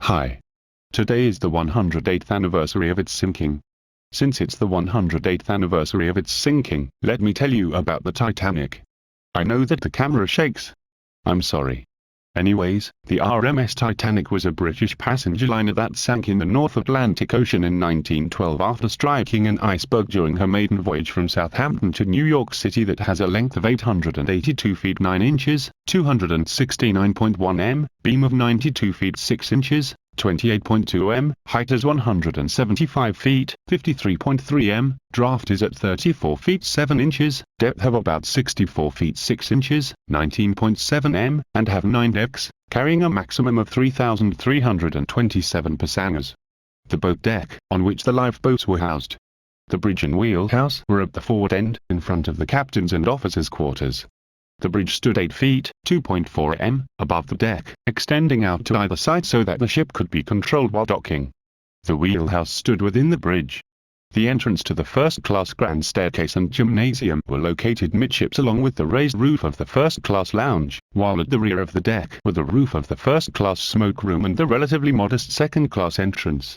Hi. Today is the 108th anniversary of its sinking. Since it's the 108th anniversary of its sinking, let me tell you about the Titanic. I know that the camera shakes. I'm sorry. Anyways, the RMS Titanic was a British passenger liner that sank in the North Atlantic Ocean in 1912 after striking an iceberg during her maiden voyage from Southampton to New York City that has a length of 882 feet 9 inches, 269.1 m, beam of 92 feet 6 inches, 28.2 m, height is 175 feet, 53.3 m, draft is at 34 feet 7 inches, depth of about 64 feet 6 inches, 19.7 m, and have 9 decks, carrying a maximum of 3,327 passengers. The boat deck, on which the lifeboats were housed. The bridge and wheelhouse were at the forward end, in front of the captain's and officers' quarters. The bridge stood 8 feet, 2.4 m, above the deck, extending out to either side so that the ship could be controlled while docking. The wheelhouse stood within the bridge. The entrance to the first-class grand staircase and gymnasium were located midships along with the raised roof of the first-class lounge, while at the rear of the deck were the roof of the first-class smoke room and the relatively modest second-class entrance.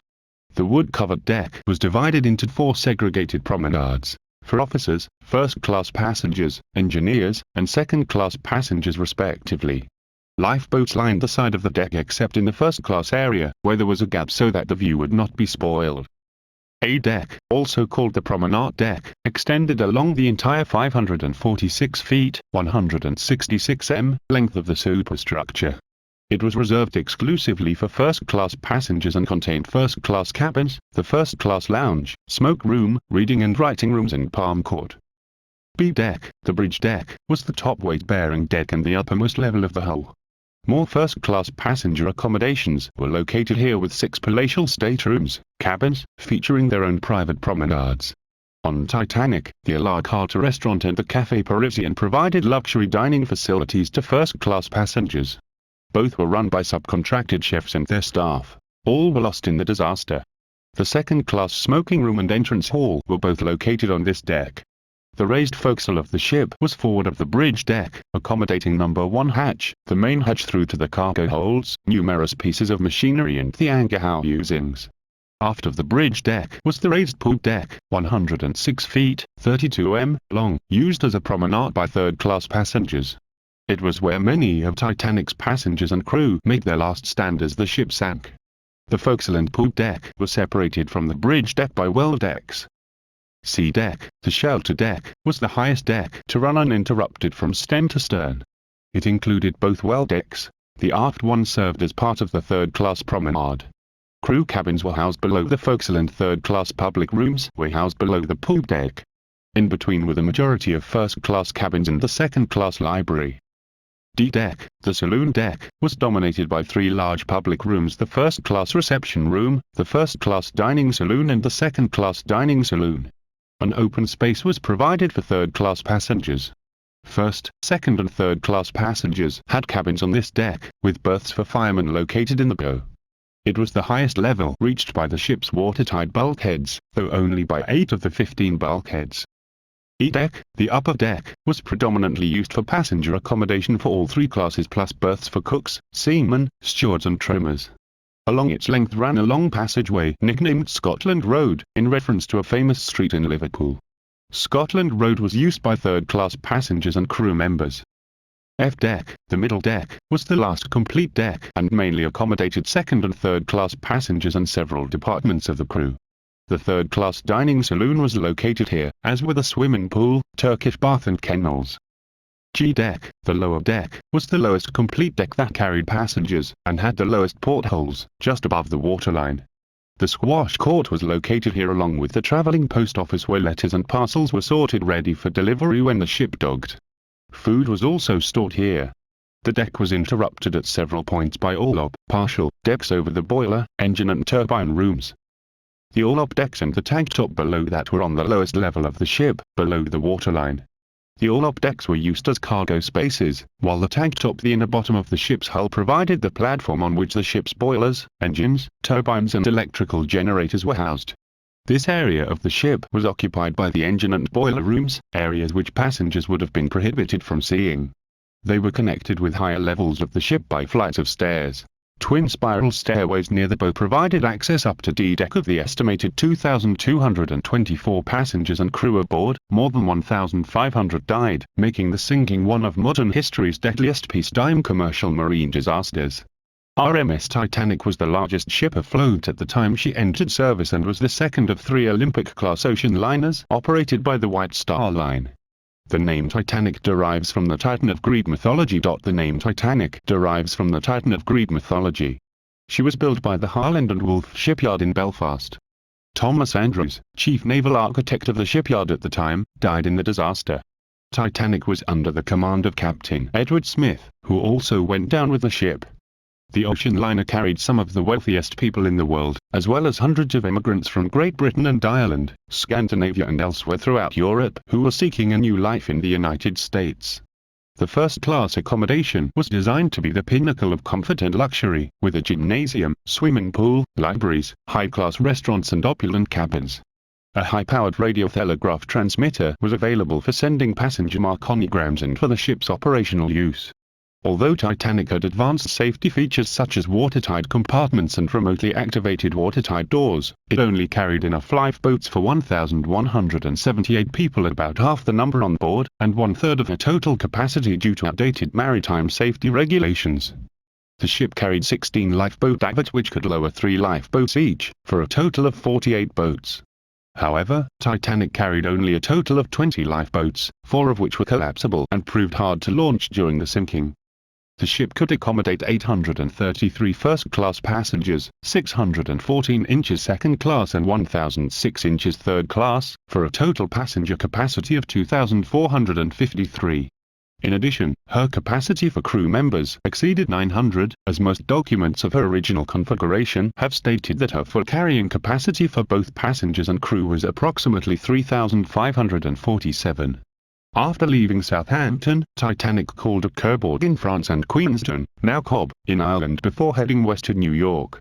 The wood-covered deck was divided into 4 segregated promenades, for officers, first-class passengers, engineers, and second-class passengers respectively. Lifeboats lined the side of the deck except in the first-class area, where there was a gap so that the view would not be spoiled. A deck, also called the promenade deck, extended along the entire 546 feet, 166 m, length of the superstructure. It was reserved exclusively for first-class passengers and contained first-class cabins, the first-class lounge, smoke room, reading and writing rooms and palm court. B deck, the bridge deck, was the top weight-bearing deck and the uppermost level of the hull. More first-class passenger accommodations were located here with 6 palatial staterooms, cabins, featuring their own private promenades. On Titanic, the à la carte restaurant and the Café Parisien provided luxury dining facilities to first-class passengers. Both were run by subcontracted chefs and their staff. All were lost in the disaster. The second-class smoking room and entrance hall were both located on this deck. The raised forecastle of the ship was forward of the bridge deck, accommodating number 1 hatch, the main hatch through to the cargo holds, numerous pieces of machinery and the anchor housings. Aft of the bridge deck was the raised poop deck, 106 feet, 32 m, long, used as a promenade by third-class passengers. It was where many of Titanic's passengers and crew made their last stand as the ship sank. The forecastle and poop deck were separated from the bridge deck by well decks. C deck, the shelter deck, was the highest deck to run uninterrupted from stem to stern. It included both well decks. The aft one served as part of the third-class promenade. Crew cabins were housed below the forecastle and third-class public rooms were housed below the poop deck. In between were the majority of first-class cabins and the second-class library. D deck, the saloon deck, was dominated by 3 large public rooms: the first-class reception room, the first-class dining saloon and the second-class dining saloon. An open space was provided for third-class passengers. First, second and third-class passengers had cabins on this deck, with berths for firemen located in the bow. It was the highest level reached by the ship's watertight bulkheads, though only by 8 of the 15 bulkheads. E deck, the upper deck, was predominantly used for passenger accommodation for all 3 classes plus berths for cooks, seamen, stewards and trimmers. Along its length ran a long passageway nicknamed Scotland Road, in reference to a famous street in Liverpool. Scotland Road was used by third-class passengers and crew members. F deck, the middle deck, was the last complete deck and mainly accommodated second and third-class passengers and several departments of the crew. The third-class dining saloon was located here, as were the swimming pool, Turkish bath and kennels. G deck, the lower deck, was the lowest complete deck that carried passengers, and had the lowest portholes, just above the waterline. The squash court was located here along with the travelling post office where letters and parcels were sorted ready for delivery when the ship docked. Food was also stored here. The deck was interrupted at several points by all-up, partial, decks over the boiler, engine and turbine rooms. The all-up decks and the tank top below that were on the lowest level of the ship, below the waterline. The all-up decks were used as cargo spaces, while the tank top, the inner bottom of the ship's hull, provided the platform on which the ship's boilers, engines, turbines and electrical generators were housed. This area of the ship was occupied by the engine and boiler rooms, areas which passengers would have been prohibited from seeing. They were connected with higher levels of the ship by flights of stairs. Twin spiral stairways near the bow provided access up to D-deck of the estimated 2,224 passengers and crew aboard. More than 1,500 died, making the sinking one of modern history's deadliest peacetime commercial marine disasters. RMS Titanic was the largest ship afloat at the time she entered service and was the second of 3 Olympic-class ocean liners operated by the White Star Line. The name Titanic derives from the Titan of Greek mythology. The name Titanic derives from the Titan of Greek mythology. She was built by the Harland and Wolff shipyard in Belfast. Thomas Andrews, chief naval architect of the shipyard at the time, died in the disaster. Titanic was under the command of Captain Edward Smith, who also went down with the ship. The ocean liner carried some of the wealthiest people in the world, as well as hundreds of immigrants from Great Britain and Ireland, Scandinavia and elsewhere throughout Europe who were seeking a new life in the United States. The first-class accommodation was designed to be the pinnacle of comfort and luxury, with a gymnasium, swimming pool, libraries, high-class restaurants and opulent cabins. A high-powered radiotelegraph transmitter was available for sending passenger marconigrams and for the ship's operational use. Although Titanic had advanced safety features such as watertight compartments and remotely activated watertight doors, it only carried enough lifeboats for 1,178 people, about half the number on board, and one-third of her total capacity due to outdated maritime safety regulations. The ship carried 16 lifeboat davits which could lower 3 lifeboats each, for a total of 48 boats. However, Titanic carried only a total of 20 lifeboats, 4 of which were collapsible and proved hard to launch during the sinking. The ship could accommodate 833 first-class passengers, 614 inches second-class and 1,006 inches third-class, for a total passenger capacity of 2,453. In addition, her capacity for crew members exceeded 900, as most documents of her original configuration have stated that her full carrying capacity for both passengers and crew was approximately 3,547. After leaving Southampton, Titanic called at Cherbourg in France and Queenstown, now Cobb, in Ireland before heading west to New York.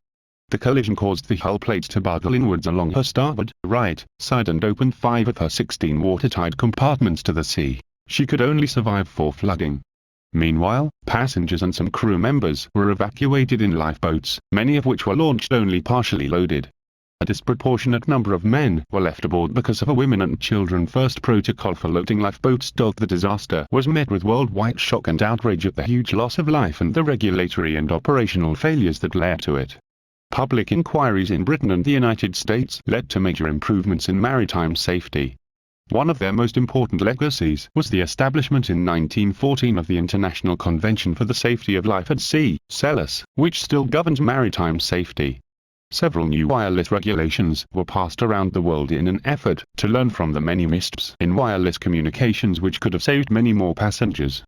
The collision caused the hull plate to buckle inwards along her starboard, right, side and opened 5 of her 16 watertight compartments to the sea. She could only survive 4 flooding. Meanwhile, passengers and some crew members were evacuated in lifeboats, many of which were launched only partially loaded. A disproportionate number of men were left aboard because of a women and children first protocol for loading lifeboats. The disaster was met with worldwide shock and outrage at the huge loss of life and the regulatory and operational failures that led to it. Public inquiries in Britain and the United States led to major improvements in maritime safety. One of their most important legacies was the establishment in 1914 of the International Convention for the Safety of Life at Sea, (CELUS), which still governs maritime safety. Several new wireless regulations were passed around the world in an effort to learn from the many missteps in wireless communications which could have saved many more passengers.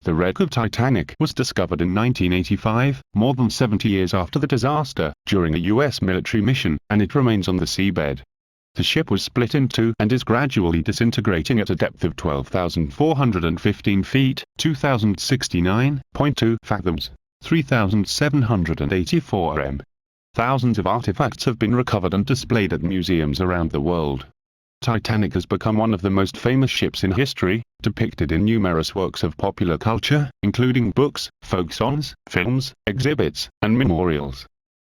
The wreck of Titanic was discovered in 1985, more than 70 years after the disaster, during a U.S. military mission, and it remains on the seabed. The ship was split in 2 and is gradually disintegrating at a depth of 12,415 feet, 2,069.2 fathoms, 3,784 m. Thousands of artifacts have been recovered and displayed at museums around the world. Titanic has become one of the most famous ships in history, depicted in numerous works of popular culture, including books, folk songs, films, exhibits, and memorials.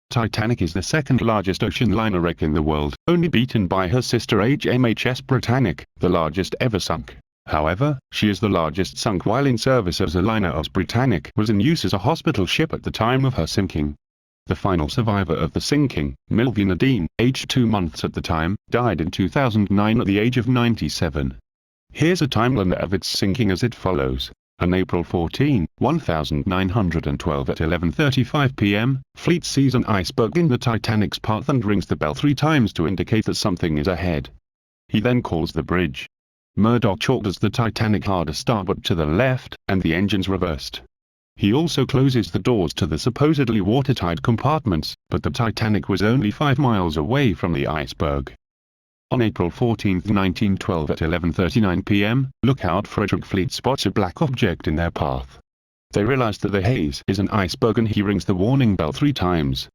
Titanic is the second largest ocean liner wreck in the world, only beaten by her sister HMHS Britannic, the largest ever sunk. However, she is the largest sunk while in service as a liner, as Britannic was in use as a hospital ship at the time of her sinking. The final survivor of the sinking, Milvina Dean, aged 2 months at the time, died in 2009 at the age of 97. Here's a timeline of its sinking as it follows. On April 14, 1912 at 11:35 p.m., Fleet sees an iceberg in the Titanic's path and rings the bell 3 times to indicate that something is ahead. He then calls the bridge. Murdoch orders the Titanic hard a starboard to the left, and the engines reversed. He also closes the doors to the supposedly watertight compartments, but the Titanic was only 5 miles away from the iceberg. On April 14, 1912 at 11:39 p.m., Lookout Frederick Fleet spots a black object in their path. They realize that the haze is an iceberg and he rings the warning bell 3 times.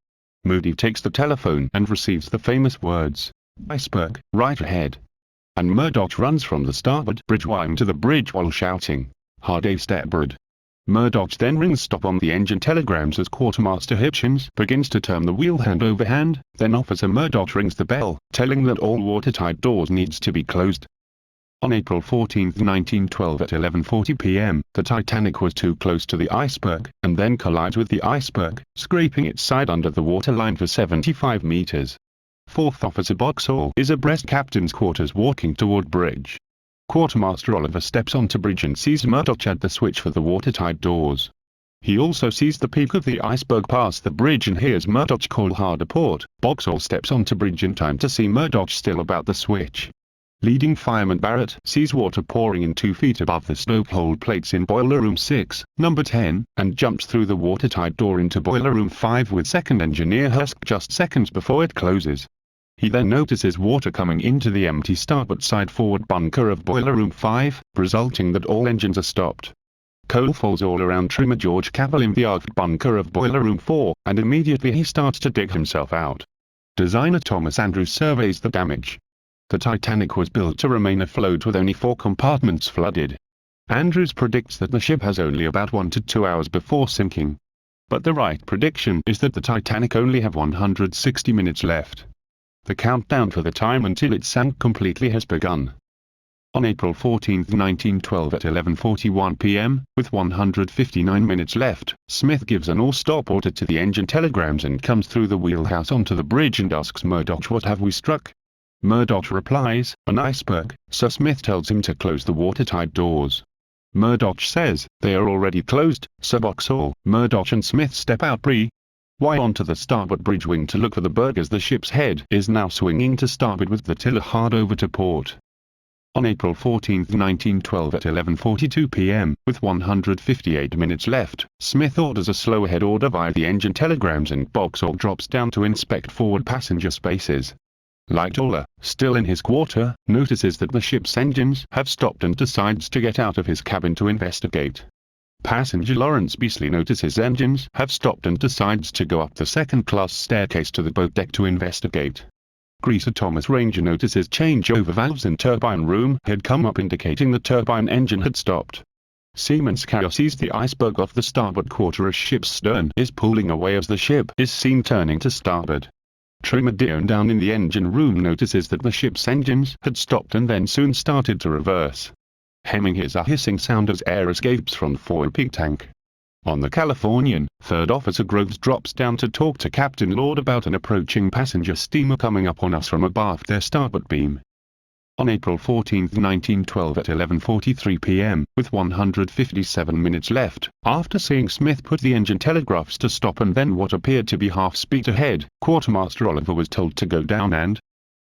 Moody takes the telephone and receives the famous words, "Iceberg, right ahead." And Murdoch runs from the starboard bridge wing to the bridge while shouting, "Hard a starboard." Murdoch then rings stop on the engine telegrams as Quartermaster Hitchens begins to turn the wheel hand over hand, then Officer Murdoch rings the bell, telling that all watertight doors needs to be closed. On April 14, 1912 at 11:40 p.m., the Titanic was too close to the iceberg, and then collides with the iceberg, scraping its side under the waterline for 75 meters. Fourth Officer Boxall is abreast captain's quarters walking toward bridge. Quartermaster Oliver steps onto bridge and sees Murdoch at the switch for the watertight doors. He also sees the peak of the iceberg past the bridge and hears Murdoch call hard a port. Boxall steps onto bridge in time to see Murdoch still about the switch. Leading fireman Barrett sees water pouring in 2 feet above the stoke-hole plates in Boiler Room 6, number 10, and jumps through the watertight door into Boiler Room 5 with second engineer Husk just seconds before it closes. He then notices water coming into the empty starboard side forward bunker of Boiler Room 5, resulting that all engines are stopped. Coal falls all around Trimmer George Cavell in the aft bunker of Boiler Room 4, and immediately he starts to dig himself out. Designer Thomas Andrews surveys the damage. The Titanic was built to remain afloat with only 4 compartments flooded. Andrews predicts that the ship has only about 1 to 2 hours before sinking. But the right prediction is that the Titanic only have 160 minutes left. The countdown for the time until it sank completely has begun. On April 14, 1912 at 11:41 p.m., with 159 minutes left, Smith gives an all-stop order to the engine telegrams and comes through the wheelhouse onto the bridge and asks Murdoch, "What have we struck?" Murdoch replies, "An iceberg," so Smith tells him to close the watertight doors. Murdoch says, "They are already closed," so Boxall, Murdoch and Smith step out onto the starboard bridge wing to look for the berg as the ship's head is now swinging to starboard with the tiller hard over to port. On April 14, 1912 at 11:42 p.m., with 158 minutes left, Smith orders a slow-ahead order via the engine telegrams and Boxall drops down to inspect forward passenger spaces. Lightoller, still in his quarter, notices that the ship's engines have stopped and decides to get out of his cabin to investigate. Passenger Lawrence Beasley notices engines have stopped and decides to go up the second-class staircase to the boat deck to investigate. Greaser Thomas Ranger notices changeover valves in turbine room had come up indicating the turbine engine had stopped. Seaman Scow sees the iceberg off the starboard quarter as ship's stern is pulling away as the ship is seen turning to starboard. Trimmer Dion down in the engine room notices that the ship's engines had stopped and then soon started to reverse. Hemming hears a hissing sound as air escapes from the forward peak tank. On the Californian, Third Officer Groves drops down to talk to Captain Lord about an approaching passenger steamer coming up on us from abaft their starboard beam. On April 14, 1912 at 11:43 p.m., with 157 minutes left, after seeing Smith put the engine telegraphs to stop and then what appeared to be half-speed ahead, Quartermaster Oliver was told to go down and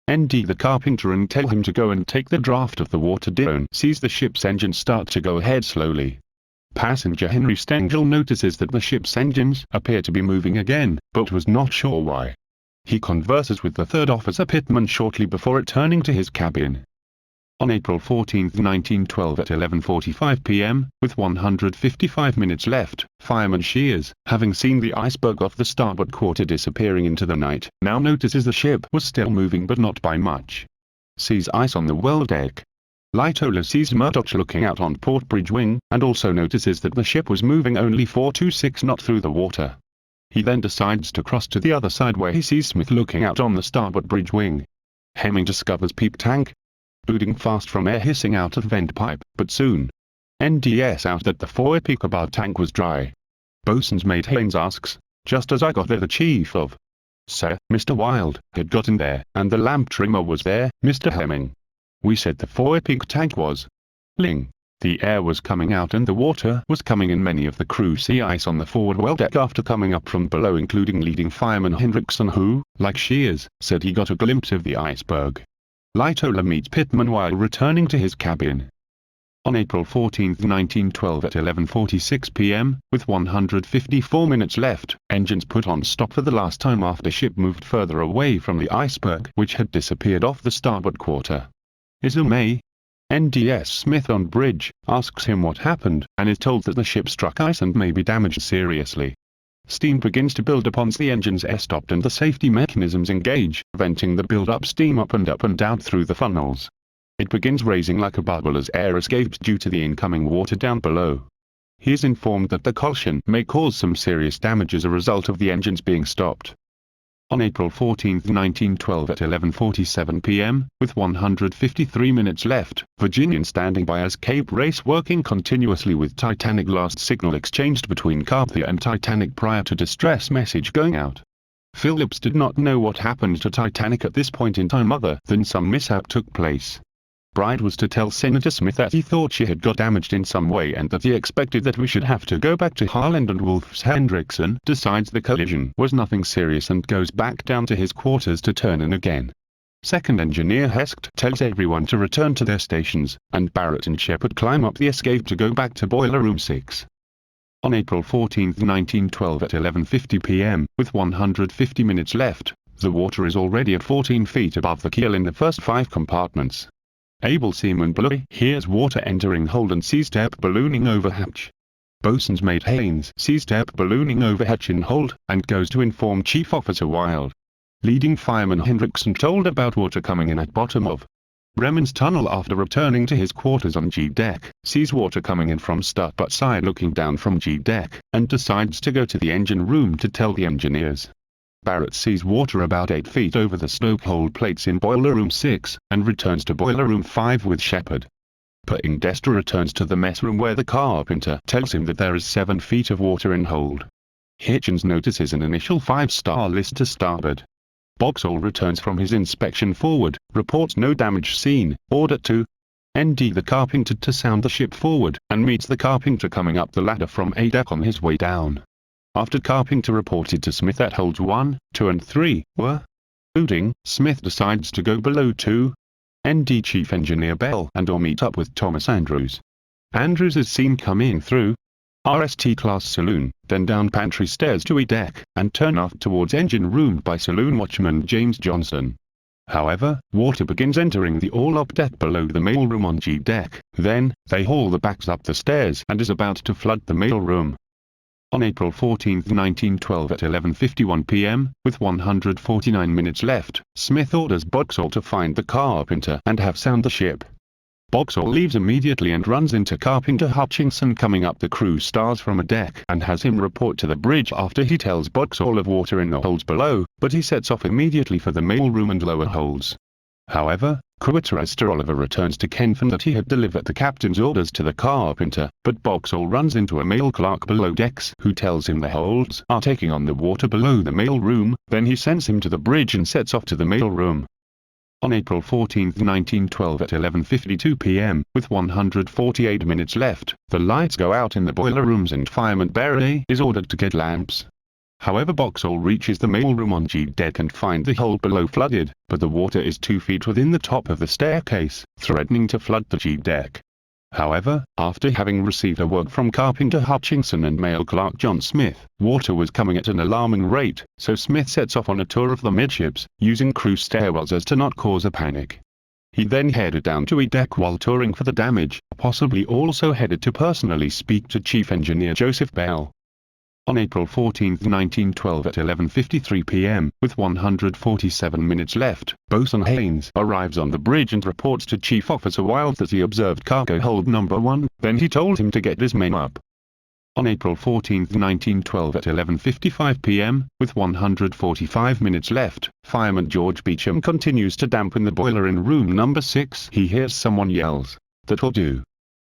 ND the carpenter and tell him to go and take the draft of the water. Dion sees the ship's engine start to go ahead slowly. Passenger Henry Stengel notices that the ship's engines appear to be moving again, but was not sure why. He converses with the third officer Pittman shortly before returning to his cabin. On April 14, 1912 at 11:45 p.m., with 155 minutes left, Fireman Shears, having seen the iceberg off the starboard quarter disappearing into the night, now notices the ship was still moving but not by much. Sees ice on the well deck. Lightoller sees Murdoch looking out on port bridge wing, and also notices that the ship was moving only 4 to 6 knots through the water. He then decides to cross to the other side where he sees Smith looking out on the starboard bridge wing. Hemming discovers peak tank booting fast from air hissing out of vent pipe, but soon NDS out that the forward peak above tank was dry. Boatswain's mate Haynes asks, "Just as I got there the chief of Sir, Mr. Wild, had gotten there, and the lamp trimmer was there, Mr. Hemming. We said the forward peak tank was ling. The air was coming out and the water was coming in. Many of the crew see ice on the forward well deck after coming up from below, including leading fireman Hendrickson who, like Shears, said he got a glimpse of the iceberg." Lightoller meets Pittman while returning to his cabin. On April 14, 1912 at 11:46 p.m., with 154 minutes left, engines put on stop for the last time after ship moved further away from the iceberg which had disappeared off the starboard quarter. Is May? NDS Smith on bridge, asks him what happened, and is told that the ship struck ice and may be damaged seriously. Steam begins to build up once the engines are stopped and the safety mechanisms engage, venting the build-up steam up and down through the funnels. It begins raising like a bubble as air escapes due to the incoming water down below. He is informed that the collision may cause some serious damage as a result of the engines being stopped. On April 14, 1912 at 11:47 p.m., with 153 minutes left, Virginian standing by as Cape Race working continuously with Titanic last signal exchanged between Carpathia and Titanic prior to distress message going out. Phillips did not know what happened to Titanic at this point in time other than some mishap took place. Bride was to tell Senator Smith that he thought she had got damaged in some way and that he expected that we should have to go back to Harland and Wolf's. Hendrickson decides the collision was nothing serious and goes back down to his quarters to turn in again. Second engineer Hesketh tells everyone to return to their stations, and Barrett and Shepard climb up the escape to go back to Boiler Room 6. On April 14, 1912 at 11:50 p.m., with 150 minutes left, the water is already at 14 feet above the keel in the first 5 compartments. Able seaman Bluey hears water entering hold and sees step ballooning over hatch. Boatswain's mate Haynes sees step ballooning over hatch in hold, and goes to inform Chief Officer Wild. Leading fireman Hendrickson told about water coming in at bottom of Bremen's tunnel after returning to his quarters on G deck, sees water coming in from starboard side looking down from G deck, and decides to go to the engine room to tell the engineers. Barrett sees water about 8 feet over the stokehold plates in Boiler Room 6, and returns to Boiler Room 5 with Shepard. Poindexter returns to the mess room where the carpenter tells him that there is 7 feet of water in hold. Hitchens notices an initial 5-star list to starboard. Boxall returns from his inspection forward, reports no damage seen, order to ND the carpenter to sound the ship forward, and meets the carpenter coming up the ladder from A deck on his way down. After Carpenter reported to Smith that holds 1, 2 and 3 were looting, Smith decides to go below 2. ND Chief Engineer Bell and or meet up with Thomas Andrews. Andrews is seen coming through RST class saloon, then down pantry stairs to E deck, and turn aft towards engine room by saloon watchman James Johnston. However, water begins entering the all-up deck below the mailroom on G deck, then, they haul the backs up the stairs and is about to flood the mailroom. On April 14, 1912 at 11:51 p.m., with 149 minutes left, Smith orders Boxall to find the carpenter and have sound the ship. Boxall leaves immediately and runs into Carpenter Hutchinson coming up the crew stars from a deck and has him report to the bridge after he tells Boxall of water in the holds below, but he sets off immediately for the mailroom and lower holds. However, Quartermaster Oliver returns to confirm that he had delivered the captain's orders to the carpenter, but Boxall runs into a mail clerk below decks who tells him the holds are taking on the water below the mailroom, then he sends him to the bridge and sets off to the mailroom. On April 14, 1912 at 11:52 p.m., with 148 minutes left, the lights go out in the boiler rooms and fireman Barry is ordered to get lamps. However, Boxall reaches the mailroom on G deck and finds the hold below flooded, but the water is 2 feet within the top of the staircase, threatening to flood the G deck. However, after having received a word from Carpenter Hutchinson and mail clerk John Smith, water was coming at an alarming rate, so Smith sets off on a tour of the midships, using crew stairwells as to not cause a panic. He then headed down to E deck while touring for the damage, possibly also headed to personally speak to Chief Engineer Joseph Bell. On April 14, 1912 at 11:53 p.m., with 147 minutes left, Boatswain Haynes arrives on the bridge and reports to Chief Officer Wild that he observed cargo hold number 1, then he told him to get his men up. On April 14, 1912 at 11:55 p.m., with 145 minutes left, fireman George Beecham continues to dampen the boiler in room number 6. He hears someone yells, "That'll do."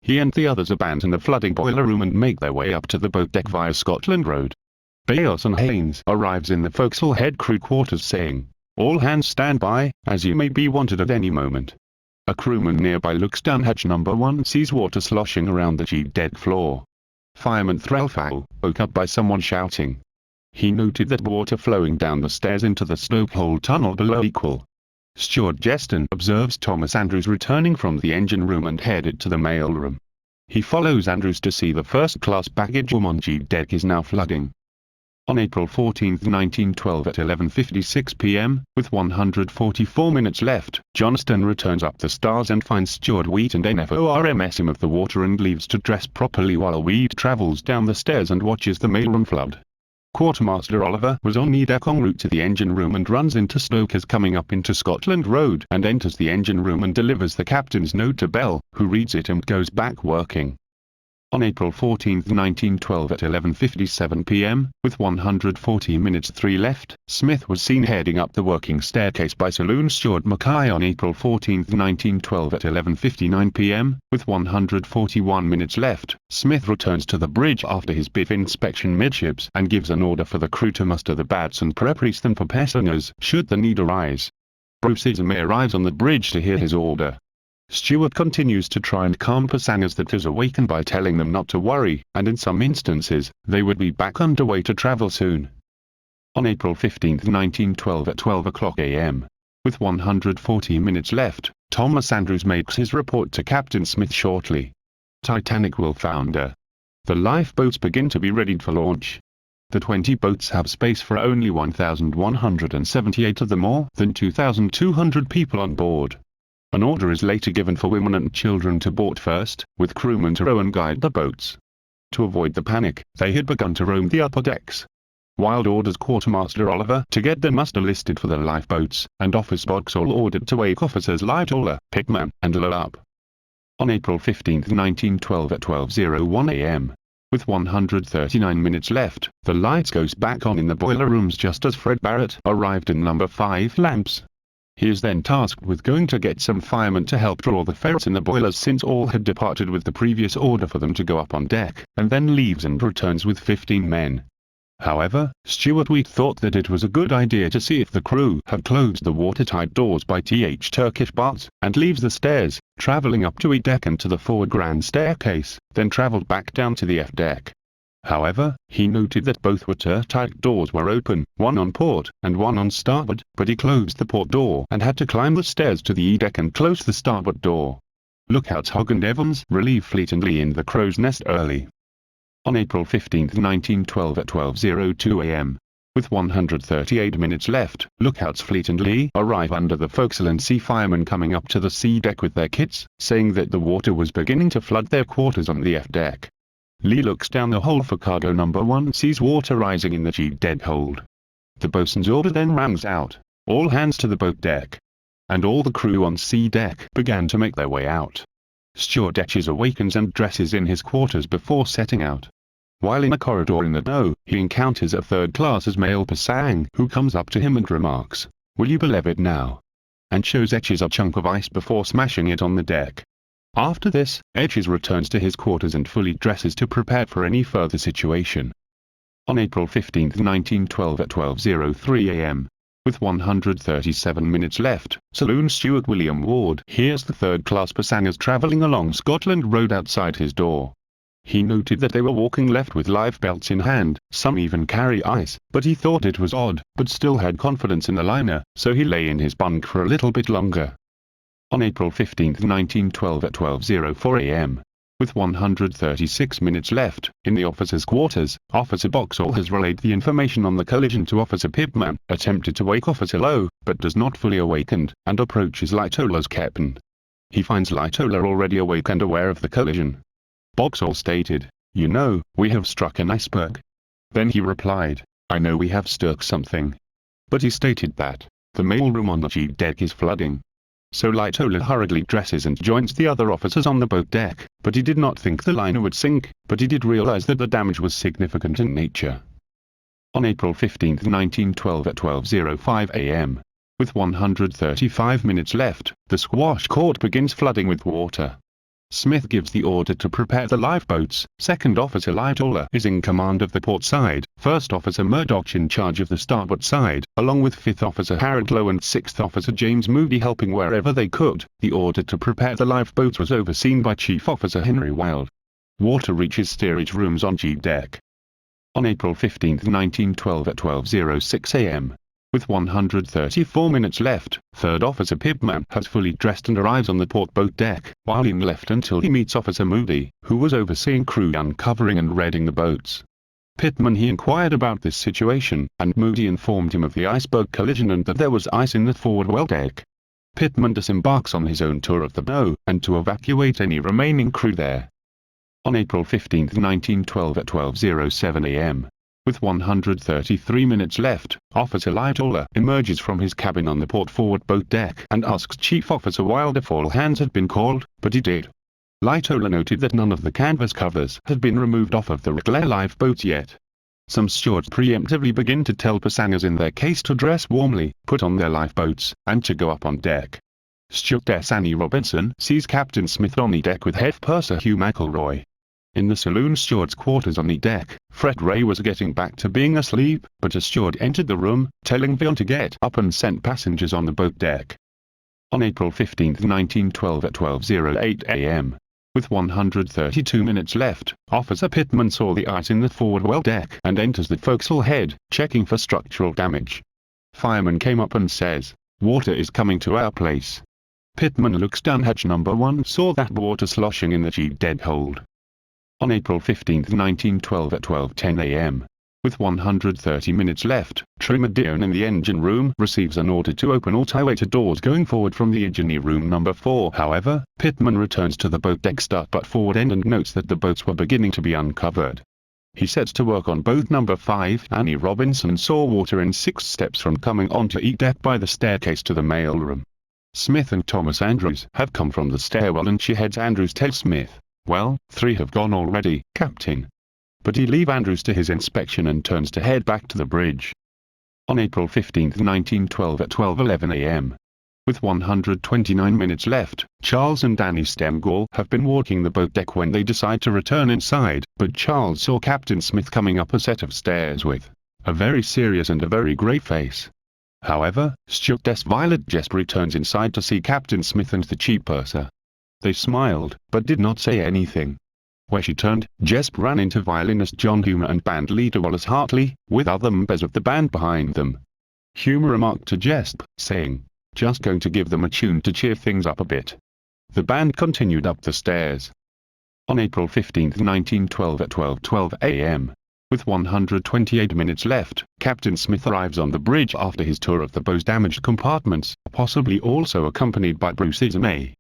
He and the others abandon the flooding boiler room and make their way up to the boat deck via Scotland Road. Boatswain Haynes arrives in the forecastle head crew quarters saying, "All hands stand by, as you may be wanted at any moment." A crewman nearby looks down hatch number 1 sees water sloshing around the G deck floor. Fireman Threlfall woke up by someone shouting. He noted that water flowing down the stairs into the stokehold tunnel below equal. Steward Jeston observes Thomas Andrews returning from the engine room and headed to the mailroom. He follows Andrews to see the first-class baggage room on G deck is now flooding. On April 14, 1912 at 11:56 p.m., with 144 minutes left, Johnston returns up the stars and finds Steward Wheat and NFORMS him of the water and leaves to dress properly while Wheat travels down the stairs and watches the mailroom flood. Quartermaster Oliver was on E deck en route to the engine room and runs into Stokers coming up into Scotland Road and enters the engine room and delivers the captain's note to Bell, who reads it and goes back working. On April 14, 1912 at 11:57 p.m., with 140 minutes 3 left, Smith was seen heading up the working staircase by saloon steward Mackay. On April 14, 1912 at 11:59 p.m., with 141 minutes left, Smith returns to the bridge after his biff inspection midships and gives an order for the crew to muster the bats and prepare them for passengers should the need arise. Bruce Izumi arrives on the bridge to hear his order. Stewart continues to try and calm passengers that is awakened by telling them not to worry, and in some instances, they would be back underway to travel soon. On April 15, 1912 at 12 o'clock a.m., with 140 minutes left, Thomas Andrews makes his report to Captain Smith shortly. Titanic will founder. The lifeboats begin to be readied for launch. The 20 boats have space for only 1,178 of the more than 2,200 people on board. An order is later given for women and children to board first, with crewmen to row and guide the boats. To avoid the panic, they had begun to roam the upper decks. Wild orders Quartermaster Oliver to get the muster listed for the lifeboats, and Officer Boxall ordered to wake officers Lightoller, Pickman, and Low up. On April 15, 1912 at 12:01 a.m., with 139 minutes left, the lights goes back on in the boiler rooms just as Fred Barrett arrived in number 5 lamps. He is then tasked with going to get some firemen to help draw the ferrets in the boilers since all had departed with the previous order for them to go up on deck, and then leaves and returns with 15 men. However, Stuart Wheat thought that it was a good idea to see if the crew had closed the watertight doors by Turkish baths, and leaves the stairs, travelling up to E deck and to the forward grand staircase, then travelled back down to the F deck. However, he noted that both watertight doors were open, one on port and one on starboard, but he closed the port door and had to climb the stairs to the E deck and close the starboard door. Lookouts Hogg and Evans relieved Fleet and Lee in the crow's nest early. On April 15, 1912 at 12:02 a.m., with 138 minutes left, lookouts Fleet and Lee arrive under the forecastle and see firemen coming up to the C deck with their kits, saying that the water was beginning to flood their quarters on the F deck. Lee looks down the hold for cargo number 1, sees water rising in the G deck hold. The boatswain's order then rams out, all hands to the boat deck. And all the crew on C deck began to make their way out. Steward Etches awakens and dresses in his quarters before setting out. While in a corridor in the know, he encounters a third-class male Pasang who comes up to him and remarks, "Will you believe it now?" and shows Etches a chunk of ice before smashing it on the deck. After this, Etches returns to his quarters and fully dresses to prepare for any further situation. On April 15, 1912 at 12:03 a.m., with 137 minutes left, Saloon Steward William Ward hears the third-class Passangers travelling along Scotland Road outside his door. He noted that they were walking left with life belts in hand, some even carry ice, but he thought it was odd, but still had confidence in the liner, so he lay in his bunk for a little bit longer. On April 15, 1912 at 12:04 a.m., with 136 minutes left, in the officers' quarters, Officer Boxall has relayed the information on the collision to Officer Pipman, attempted to wake Officer Lowe, but does not fully awakened, and approaches Lightoller's captain. He finds Lightoller already awake and aware of the collision. Boxall stated, "You know, we have struck an iceberg." Then he replied, "I know we have struck something." But he stated that the mail room on the G deck is flooding. So Lightoller hurriedly dresses and joins the other officers on the boat deck, but he did not think the liner would sink, but he did realize that the damage was significant in nature. On April 15, 1912 at 12:05 a.m., with 135 minutes left, the squash court begins flooding with water. Smith gives the order to prepare the lifeboats. Second Officer Lightoller is in command of the port side, First Officer Murdoch in charge of the starboard side, along with 5th Officer Harold Lowe and 6th Officer James Moody helping wherever they could. The order to prepare the lifeboats was overseen by Chief Officer Henry Wild. Water reaches steerage rooms on G deck. On April 15, 1912 at 12:06 a.m., with 134 minutes left, 3rd Officer Pipman has fully dressed and arrives on the port boat deck, while Ian left until he meets Officer Moody, who was overseeing crew uncovering and readying the boats. Pipman he inquired about this situation, and Moody informed him of the iceberg collision and that there was ice in the forward well deck. Pipman disembarks on his own tour of the bow, and to evacuate any remaining crew there. On April 15, 1912 at 12:07 a.m., with 133 minutes left, Officer Lightoller emerges from his cabin on the port forward boat deck and asks Chief Officer Wild if all hands had been called, but he did. Lightoller noted that none of the canvas covers had been removed off of the regular lifeboats yet. Some stewards preemptively begin to tell passengers in their case to dress warmly, put on their lifeboats, and to go up on deck. Stewardess Annie Robinson sees Captain Smith on the deck with head purser Hugh McElroy. In the saloon steward's quarters on the deck, Fred Ray was getting back to being asleep, but a steward entered the room, telling Vion to get up and sent passengers on the boat deck. On April 15, 1912 at 12:08 a.m., with 132 minutes left, Officer Pittman saw the ice in the forward well deck and enters the forecastle head, checking for structural damage. Fireman came up and says, "Water is coming to our place." Pittman looks down hatch number 1, saw that water sloshing in the cheap dead hold. On April 15, 1912 at 12:10 a.m., with 130 minutes left, Trimmer Dion in the engine room receives an order to open all towwaiter doors going forward from the engineer room number 4. However, Pittman returns to the boat deck starboard forward end and notes that the boats were beginning to be uncovered. He sets to work on boat number 5. Annie Robinson saw water in 6 steps from coming onto E deck by the staircase to the mailroom. Smith and Thomas Andrews have come from the stairwell and she heads. Andrews tells Smith, "Well, 3 have gone already, Captain." But he leaves Andrews to his inspection and turns to head back to the bridge. On April 15, 1912 at 12:11 a.m., with 129 minutes left, Charles and Danny Stemgall have been walking the boat deck when they decide to return inside, but Charles saw Captain Smith coming up a set of stairs with a very serious and a very grey face. However, Stewardess Violet just returns inside to see Captain Smith and the chief purser. They smiled, but did not say anything. Where she turned, Jesp ran into violinist John Humer and band leader Wallace Hartley, with other members of the band behind them. Humer remarked to Jesp, saying, "Just going to give them a tune to cheer things up a bit." The band continued up the stairs. On April 15, 1912 at 12:12 a.m., with 128 minutes left, Captain Smith arrives on the bridge after his tour of the boat's damaged compartments, possibly also accompanied by Bruce May.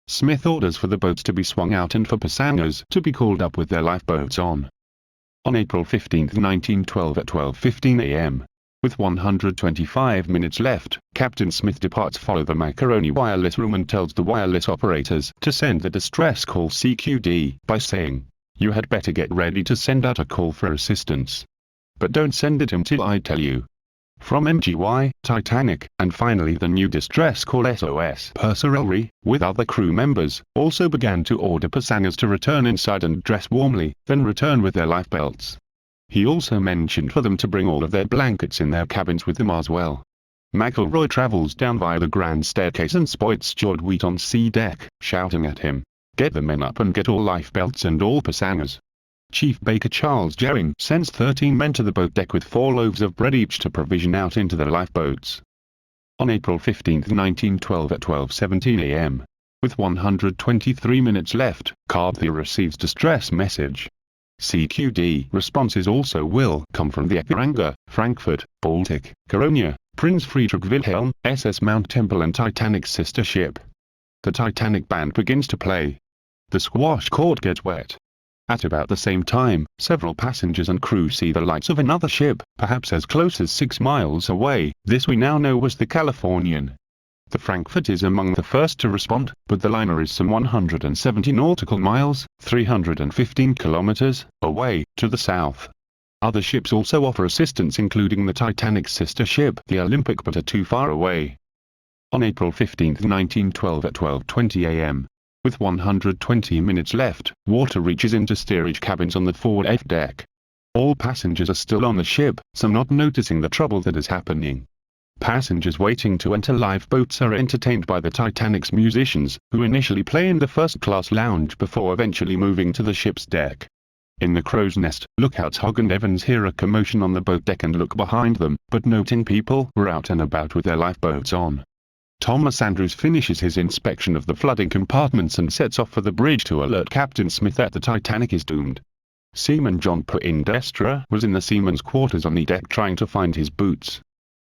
Smith orders for the boats to be swung out and for passengers to be called up with their lifeboats on. On April 15, 1912 at 12:15 a.m., with 125 minutes left, Captain Smith departs follow the Macaroni wireless room and tells the wireless operators to send the distress call CQD by saying, "You had better get ready to send out a call for assistance. But don't send it until I tell you." From MGY, Titanic, and finally the new distress call SOS. Purser Ellery, with other crew members, also began to order passengers to return inside and dress warmly, then return with their lifebelts. He also mentioned for them to bring all of their blankets in their cabins with them as well. McElroy travels down via the grand staircase and spots Steward Wheat on C deck, shouting at him, "Get the men up and get all lifebelts and all passengers." Chief Baker Charles Jering sends 13 men to the boat deck with 4 loaves of bread each to provision out into their lifeboats. On April 15, 1912 at 12:17 a.m., with 123 minutes left, Carthy receives distress message. CQD responses also will come from the Epiranga, Frankfurt, Baltic, Caronia, Prince Friedrich Wilhelm, SS Mount Temple and Titanic's sister ship. The Titanic band begins to play. The squash court gets wet. At about the same time, several passengers and crew see the lights of another ship, perhaps as close as 6 miles away. This we now know was the Californian. The Frankfurt is among the first to respond, but the liner is some 170 nautical miles, 315 kilometers, away, to the south. Other ships also offer assistance including the Titanic's sister ship, the Olympic, but are too far away. On April 15, 1912 at 12:20 a.m., with 120 minutes left, water reaches into steerage cabins on the forward F deck. All passengers are still on the ship, some not noticing the trouble that is happening. Passengers waiting to enter lifeboats are entertained by the Titanic's musicians, who initially play in the first-class lounge before eventually moving to the ship's deck. In the crow's nest, lookouts Hogg and Evans hear a commotion on the boat deck and look behind them, but noting people were out and about with their lifeboats on. Thomas Andrews finishes his inspection of the flooding compartments and sets off for the bridge to alert Captain Smith that the Titanic is doomed. Seaman John Poindexter was in the seaman's quarters on the deck trying to find his boots.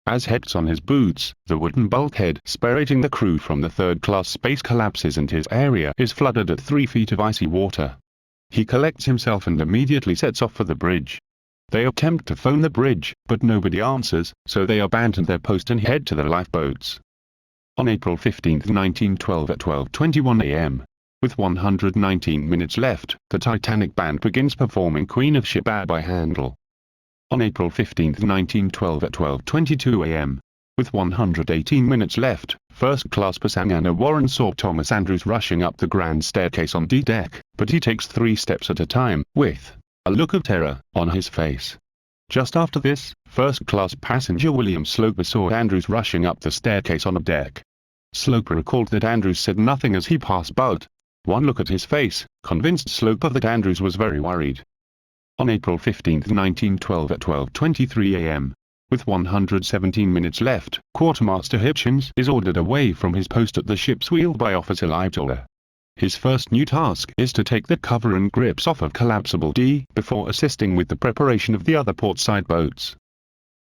As heads on his boots, the wooden bulkhead separating the crew from the third-class space collapses and his area is flooded at 3 feet of icy water. He collects himself and immediately sets off for the bridge. They attempt to phone the bridge, but nobody answers, so they abandon their post and head to their lifeboats. On April 15, 1912 at 12:21 a.m., With 119 minutes left, the Titanic band begins performing Queen of Sheba by Handel. On April 15, 1912 at 12:22 a.m. With 118 minutes left, first-class passenger Anna Warren saw Thomas Andrews rushing up the grand staircase on D-deck, but he takes 3 steps at a time, with a look of terror on his face. Just after this, first-class passenger William Sloper saw Andrews rushing up the staircase on a deck. Sloper recalled that Andrews said nothing as he passed, but one look at his face convinced Sloper that Andrews was very worried. On April 15, 1912 at 12:23 a.m. With 117 minutes left, Quartermaster Hitchens is ordered away from his post at the ship's wheel by Officer Lightoller. His first new task is to take the cover and grips off of collapsible D before assisting with the preparation of the other portside boats.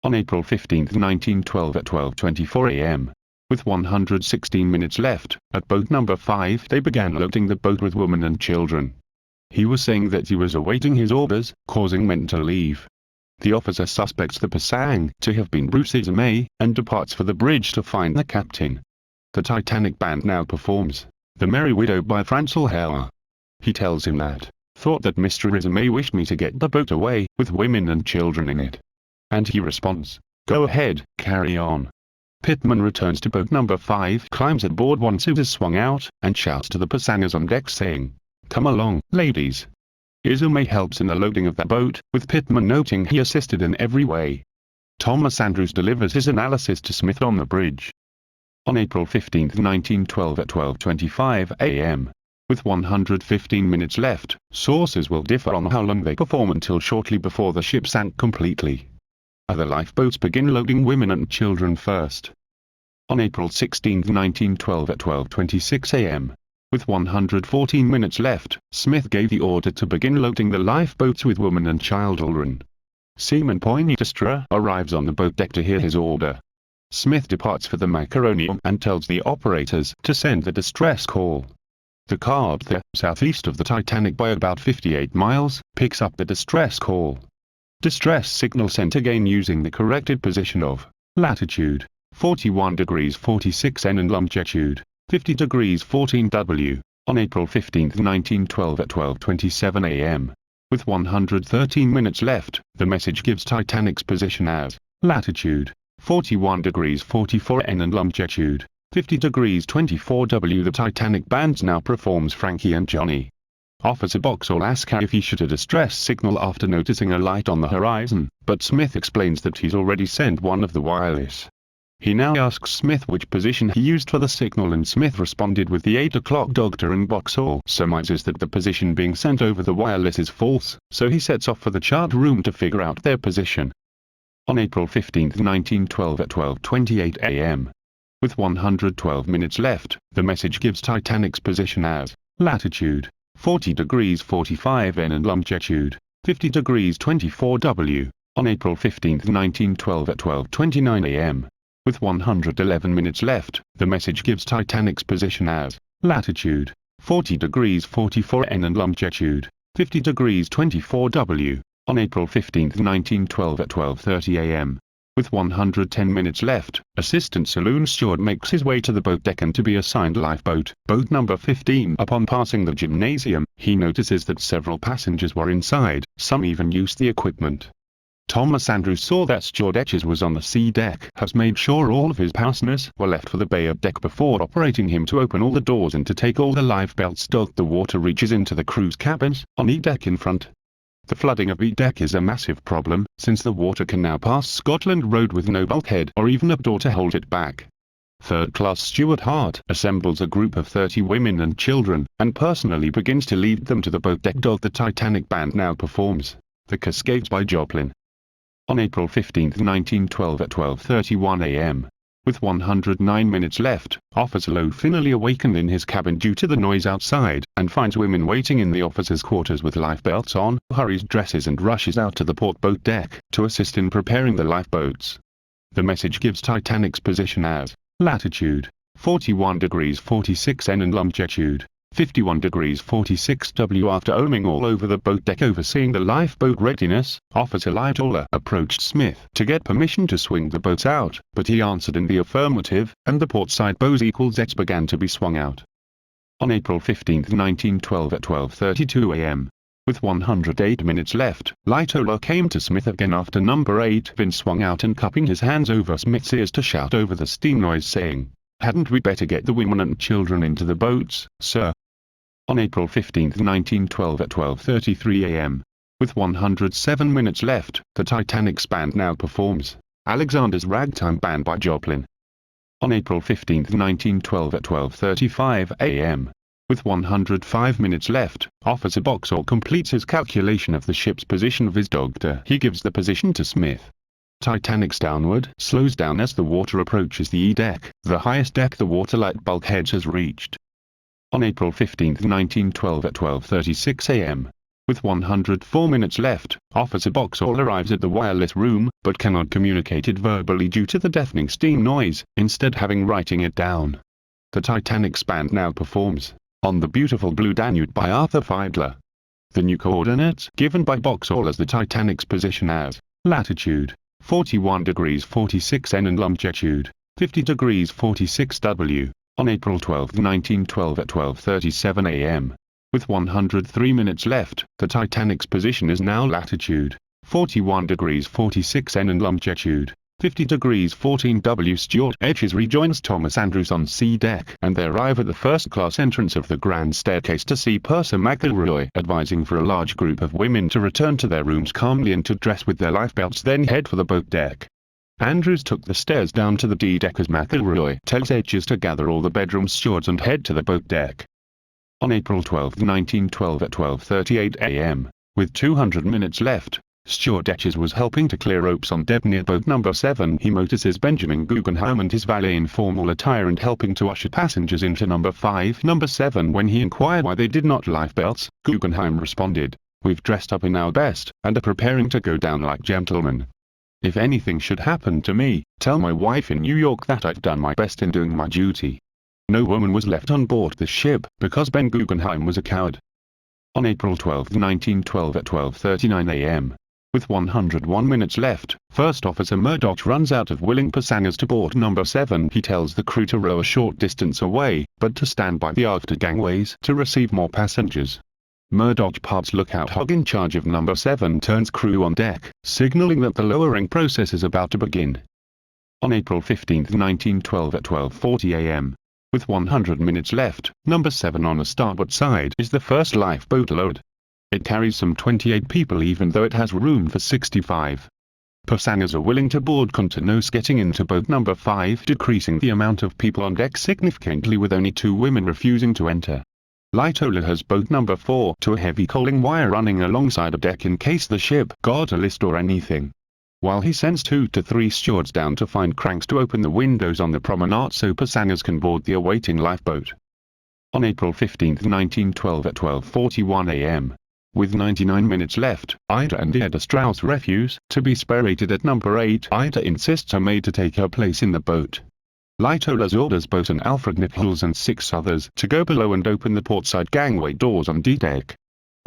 On April 15, 1912 at 12:24 a.m. With 116 minutes left, at boat number 5 they began loading the boat with women and children. He was saying that he was awaiting his orders, causing men to leave. The officer suspects the Pasang to have been Bruce Ismay, and departs for the bridge to find the captain. The Titanic band now performs The Merry Widow by Francel Hare. He tells him that, "Thought that Mr. Ismay wished me to get the boat away, with women and children in it." And he responds, "Go ahead, carry on." Pitman returns to boat number 5, climbs aboard once it is swung out, and shouts to the Pasangers on deck saying, "Come along, ladies." Ismay helps in the loading of the boat, with Pitman noting he assisted in every way. Thomas Andrews delivers his analysis to Smith on the bridge. On April 15, 1912 at 12:25 a.m. With 115 minutes left, sources will differ on how long they perform until shortly before the ship sank completely. Other lifeboats begin loading women and children first. On April 16, 1912 at 12:26 a.m. With 114 minutes left, Smith gave the order to begin loading the lifeboats with women and children. Seaman Poindexter arrives on the boat deck to hear his order. Smith departs for the Macaronium and tells the operators to send the distress call. The Carter, southeast of the Titanic by about 58 miles, picks up the distress call. Distress signal sent again using the corrected position of latitude 41 degrees 46 N and longitude 50 degrees 14 W, on April 15, 1912 at 12:27 a.m. With 113 minutes left, the message gives Titanic's position as latitude 41 degrees 44 N and longitude 50 degrees 24 W. The Titanic band now performs Frankie and Johnny. Officer Boxall asks if he should a distress signal after noticing a light on the horizon, but Smith explains that he's already sent one of the wireless. He now asks Smith which position he used for the signal, and Smith responded with the 8 o'clock doctor, and Boxall surmises that the position being sent over the wireless is false, so he sets off for the chart room to figure out their position. On April 15, 1912 at 12:28 a.m. With 112 minutes left, the message gives Titanic's position as latitude 40 degrees 45 N and longitude 50 degrees 24 W, on April 15, 1912 at 12:29 a.m. With 111 minutes left, the message gives Titanic's position as latitude 40 degrees 44 N and longitude 50 degrees 24 W, on April 15, 1912 at 12:30 a.m. With 110 minutes left, Assistant Saloon Steward makes his way to the boat deck and to be assigned lifeboat, boat number 15. Upon passing the gymnasium, he notices that several passengers were inside, some even used the equipment. Thomas Andrews saw that Steward Etches was on the sea deck, has made sure all of his passengers were left for the bay of deck before operating him to open all the doors and to take all the lifebelts. The water reaches into the crew's cabins, on E-deck in front. The flooding of E-deck is a massive problem, since the water can now pass Scotland Road with no bulkhead or even a door to hold it back. Third-class Steward Hart assembles a group of 30 women and children, and personally begins to lead them to the boat deck. The Titanic band now performs The Cascades by Joplin. On April 15, 1912 at 12:31 a.m. With 109 minutes left, Officer Lowe finally awakened in his cabin due to the noise outside, and finds women waiting in the officers' quarters with lifebelts on, hurries dresses and rushes out to the port boat deck to assist in preparing the lifeboats. The message gives Titanic's position as latitude 41 degrees 46 N and longitude 51 degrees 46 W. After oming all over the boat deck overseeing the lifeboat readiness, Officer Lightoller approached Smith to get permission to swing the boats out, but he answered in the affirmative, and the portside bows =X began to be swung out. On April 15, 1912 at 12:32 a.m. With 108 minutes left, Lightoller came to Smith again after number 8 been swung out and cupping his hands over Smith's ears to shout over the steam noise saying, "Hadn't we better get the women and children into the boats, sir?" On April 15, 1912 at 12:33 a.m. With 107 minutes left, the Titanic's band now performs Alexander's Ragtime Band by Joplin. On April 15, 1912 at 12:35 a.m. With 105 minutes left, Officer Boxall completes his calculation of the ship's position of his doctor. He gives the position to Smith. Titanic's downward slows down as the water approaches the E-deck, the highest deck the waterlight bulkheads has reached. On April 15, 1912 at 12:36 a.m. With 104 minutes left, Officer Boxall arrives at the wireless room, but cannot communicate it verbally due to the deafening steam noise, instead having writing it down. The Titanic's band now performs On the Beautiful Blue Danube by Arthur Fiedler. The new coordinates given by Boxall as the Titanic's position as latitude 41 degrees 46 N and longitude 50 degrees 46 W. On April 12, 1912 at 12:37 a.m. With 103 minutes left, the Titanic's position is now latitude 41 degrees 46 N and longitude 50 degrees 14 W. Stuart Etches rejoins Thomas Andrews on C deck and they arrive at the first-class entrance of the grand staircase to see Purser McElroy advising for a large group of women to return to their rooms calmly and to dress with their lifebelts, then head for the boat deck. Andrews took the stairs down to the D-deck as McElroy tells Etches to gather all the bedroom stewards and head to the boat deck. On April 12, 1912 at 12:38 a.m., with 200 minutes left, Stuart Etches was helping to clear ropes on deck near boat number 7. He notices Benjamin Guggenheim and his valet in formal attire and helping to usher passengers into number 5. Number 7. When he inquired why they did not lifebelts, Guggenheim responded, "We've dressed up in our best, and are preparing to go down like gentlemen. If anything should happen to me, tell my wife in New York that I've done my best in doing my duty." No woman was left on board the ship, because Ben Guggenheim was a coward. On April 12, 1912 at 12:39 a.m., with 101 minutes left, First Officer Murdoch runs out of willing passengers to board number 7. He tells the crew to row a short distance away, but to stand by the after gangways to receive more passengers. Murdoch parts lookout hog in charge of number 7 turns crew on deck, signaling that the lowering process is about to begin. On April 15, 1912 at 12:40 a.m., with 100 minutes left, number 7 on the starboard side is the first lifeboat load. It carries some 28 people even though it has room for 65. Passengers are willing to board continues getting into boat number 5, decreasing the amount of people on deck significantly with only 2 women refusing to enter. Lightoller has boat number 4 to a heavy coaling wire running alongside a deck in case the ship got a list or anything. While he sends 2 to 3 stewards down to find cranks to open the windows on the promenade so passengers can board the awaiting lifeboat. On April 15, 1912 at 12:41 a.m., with 99 minutes left, Ida and Ida Strauss refuse to be sparated at number 8. Ida insists her maid to take her place in the boat. Lightoller orders boatswain Alfred Nichols and 6 others to go below and open the portside gangway doors on D-deck.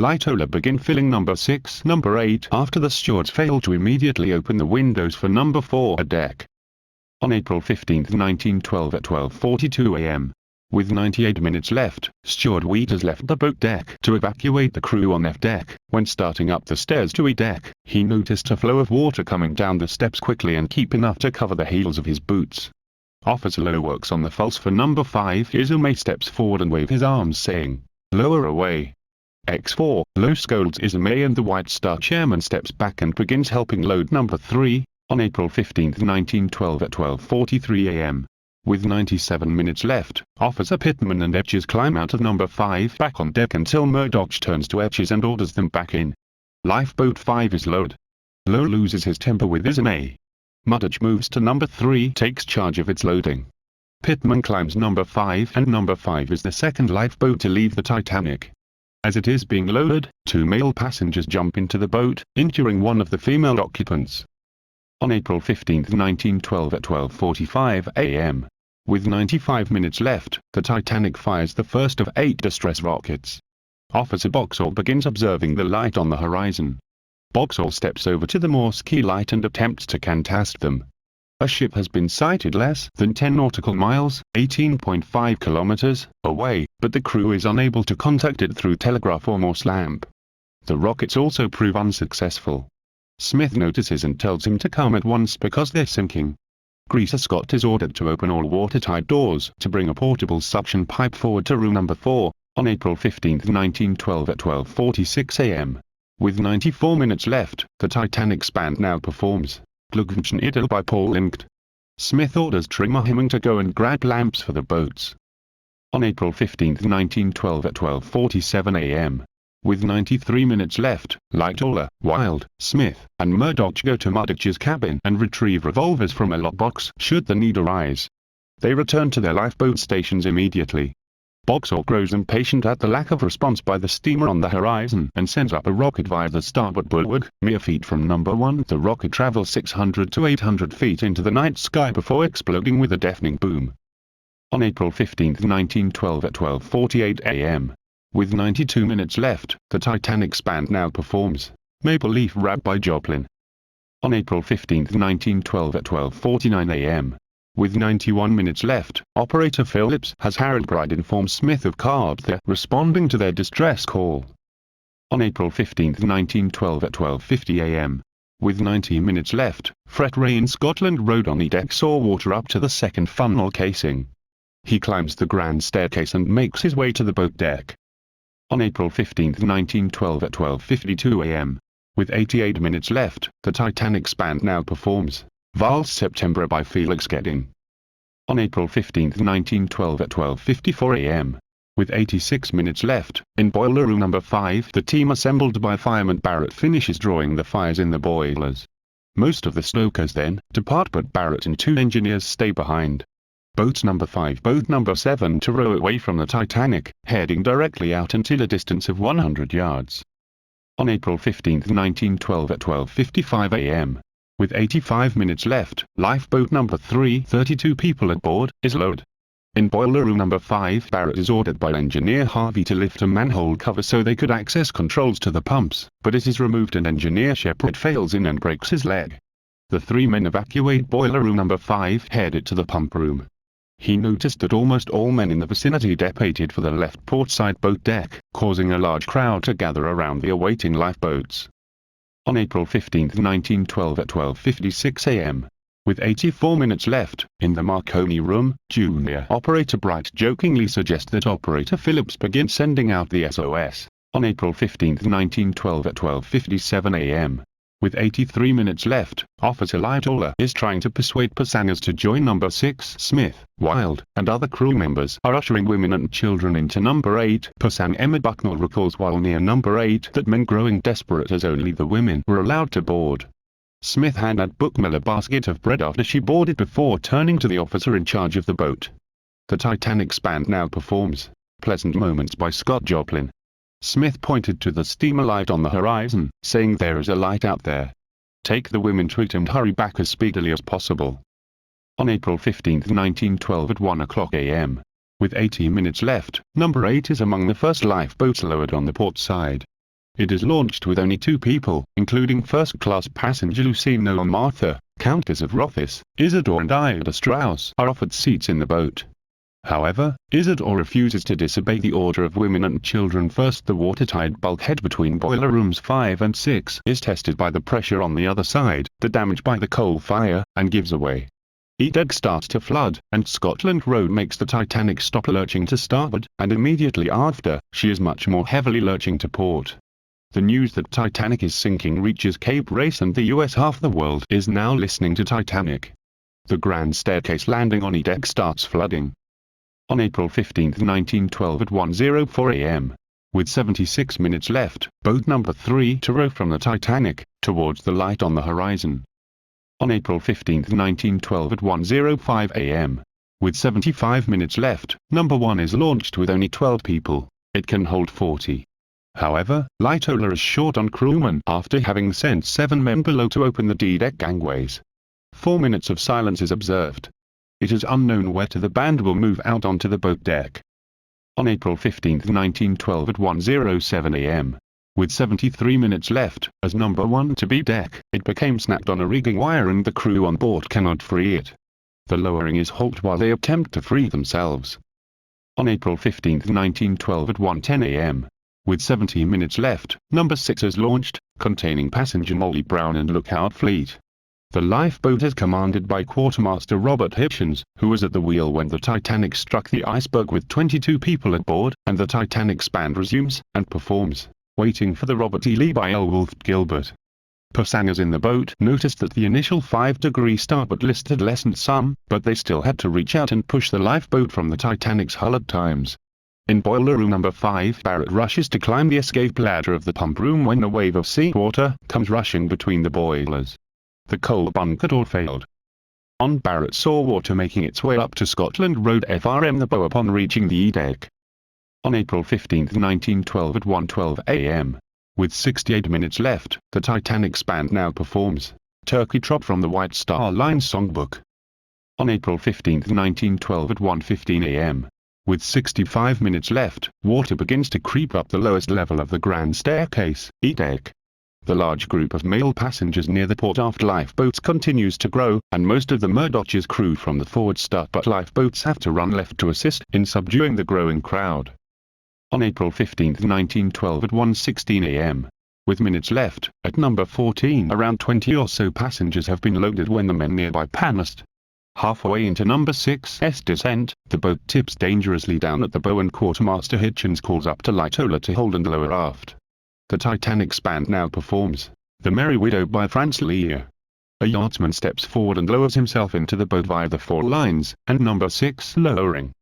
Lightoller begin filling number 6, number 8 after the stewards fail to immediately open the windows for number 4 at deck. On April 15, 1912 at 12:42 a.m., with 98 minutes left, Steward Wheaters left the boat deck to evacuate the crew on F deck. When starting up the stairs to E deck, he noticed a flow of water coming down the steps quickly and keep enough to cover the heels of his boots. Officer Lowe works on the false for number 5. Ismay steps forward and wave his arms saying, "Lower away." X4, Lowe scolds Ismay and the White Star chairman steps back and begins helping load number 3, on April 15, 1912 at 12:43 a.m. With 97 minutes left, Officer Pittman and Etches climb out of number 5 back on deck until Murdoch turns to Etches and orders them back in. Lifeboat 5 is lowered. Lowe loses his temper with Ismay. Murdoch moves to number 3, takes charge of its loading. Pittman climbs number 5 and number 5 is the second lifeboat to leave the Titanic. As it is being loaded, 2 male passengers jump into the boat, injuring one of the female occupants. On April 15, 1912 at 12:45 a.m., with 95 minutes left, the Titanic fires the first of 8 distress rockets. Officer Boxall begins observing the light on the horizon. Boxall steps over to the Morse key light and attempts to cantast them. A ship has been sighted less than 10 nautical miles, 18.5 kilometers, away, but the crew is unable to contact it through telegraph or Morse lamp. The rockets also prove unsuccessful. Smith notices and tells him to come at once because they're sinking. Greaser Scott is ordered to open all watertight doors to bring a portable suction pipe forward to room number 4, on April 15, 1912 at 12:46 a.m. With 94 minutes left, the Titanic's band now performs Glückwünschen Idol by Paul Limkt. Smith orders Trimmer Hemming to go and grab lamps for the boats. On April 15, 1912 at 12:47 a.m. With 93 minutes left, Lightoller, Wild, Smith, and Murdoch go to Murdoch's cabin and retrieve revolvers from a lockbox should the need arise. They return to their lifeboat stations immediately. Boxall grows impatient at the lack of response by the steamer on the horizon and sends up a rocket via the starboard bulwark. Mere feet from number 1, the rocket travels 600 to 800 feet into the night sky before exploding with a deafening boom. On April 15, 1912 at 12:48 a.m. With 92 minutes left, the Titanic's band now performs Maple Leaf Rap by Joplin. On April 15, 1912 at 12:49 a.m. With 91 minutes left, operator Phillips has Harold Bride inform Smith of Carter responding to their distress call. On April 15, 1912 at 12:50 a.m. With 90 minutes left, Fred Ray in Scotland Road on the deck saw water up to the second funnel casing. He climbs the grand staircase and makes his way to the boat deck. On April 15, 1912 at 12:52 a.m. With 88 minutes left, the Titanic's band now performs Valse September by Felix Gedin. On April 15, 1912 at 12:54 a.m. With 86 minutes left, in boiler room number 5 the team assembled by Fireman Barrett finishes drawing the fires in the boilers. Most of the stokers then depart but Barrett and 2 engineers stay behind. Boats number 5 boat number 7 to row away from the Titanic, heading directly out until a distance of 100 yards. On April 15, 1912 at 12:55 a.m. With 85 minutes left, lifeboat number 3, 32 people aboard, is lowered. In boiler room number 5 Barrett is ordered by engineer Harvey to lift a manhole cover so they could access controls to the pumps, but it is removed and engineer Shepard fails in and breaks his leg. The 3 men evacuate boiler room number 5 headed to the pump room. He noticed that almost all men in the vicinity departed for the left portside boat deck, causing a large crowd to gather around the awaiting lifeboats. On April 15, 1912 at 12:56 a.m. With 84 minutes left, in the Marconi room, Junior Operator Bright jokingly suggests that Operator Phillips begin sending out the SOS. On April 15, 1912 at 12:57 a.m. With 83 minutes left, Officer Lightoller is trying to persuade passengers to join number 6. Smith, Wild, and other crew members are ushering women and children into number 8. Passenger Emma Bucknell recalls while near number 8 that men growing desperate as only the women were allowed to board. Smith handed Bucknell a basket of bread after she boarded before turning to the officer in charge of the boat. The Titanic's band now performs Pleasant Moments by Scott Joplin. Smith pointed to the steamer light on the horizon, saying there is a light out there. Take the women to it and hurry back as speedily as possible. On April 15, 1912 at 1 o'clock a.m. With 80 minutes left, number 8 is among the first lifeboats lowered on the port side. It is launched with only 2 people, including first-class passenger Lucine Nolan Martha, Countess of Rothes, Isidore and Ida Strauss are offered seats in the boat. However, Isidore refuses to disobey the order of women and children first. The watertight bulkhead between boiler rooms 5 and 6 is tested by the pressure on the other side, the damage by the coal fire, and gives away. E-deck starts to flood, and Scotland Road makes the Titanic stop lurching to starboard, and immediately after, she is much more heavily lurching to port. The news that Titanic is sinking reaches Cape Race and the US. Half the world is now listening to Titanic. The grand staircase landing on E-deck starts flooding. On April 15, 1912 at 1:04 a.m. With 76 minutes left, boat number 3 to row from the Titanic, towards the light on the horizon. On April 15, 1912 at 1:05 a.m. With 75 minutes left, number 1 is launched with only 12 people. It can hold 40. However, Lightoller is short on crewmen after having sent 7 men below to open the D-deck gangways. 4 minutes of silence is observed. It is unknown whether the band will move out onto the boat deck. On April 15, 1912 at 1:07 a.m. With 73 minutes left, as number 1 to B deck, it became snapped on a rigging wire and the crew on board cannot free it. The lowering is halted while they attempt to free themselves. On April 15, 1912 at 1:10 a.m. With 17 minutes left, number 6 is launched, containing passenger Molly Brown and Lookout Fleet. The lifeboat is commanded by Quartermaster Robert Hitchens, who was at the wheel when the Titanic struck the iceberg with 22 people aboard, and the Titanic's band resumes and performs, Waiting for the Robert E. Lee by L. Wolfe Gilbert. Passengers in the boat noticed that the initial 5-degree starboard list had lessened some, but they still had to reach out and push the lifeboat from the Titanic's hull at times. In boiler room number 5, Barrett rushes to climb the escape ladder of the pump room when a wave of seawater comes rushing between the boilers. The coal bunker door failed. On Barrett saw water making its way up to Scotland Road FRM the bow upon reaching the E-deck. On April 15, 1912 at 1:12 a.m. With 68 minutes left, the Titanic's band now performs Turkey Trot from the White Star Line songbook. On April 15, 1912 at 1:15 a.m. With 65 minutes left, water begins to creep up the lowest level of the Grand Staircase, E-deck. The large group of male passengers near the port aft lifeboats continues to grow, and most of the Murdoch's crew from the forward starboard lifeboats have to run left to assist in subduing the growing crowd. On April 15, 1912 at 1:16 a.m. With minutes left, at number 14 around 20 or so passengers have been loaded when the men nearby panicked. Halfway into number 6's descent, the boat tips dangerously down at the bow and Quartermaster Hitchens calls up to Lightoller to hold and lower aft. The Titanic's band now performs The Merry Widow by Franz Lehrer. A yachtsman steps forward and lowers himself into the boat via the 4 lines, and number 6 lowering.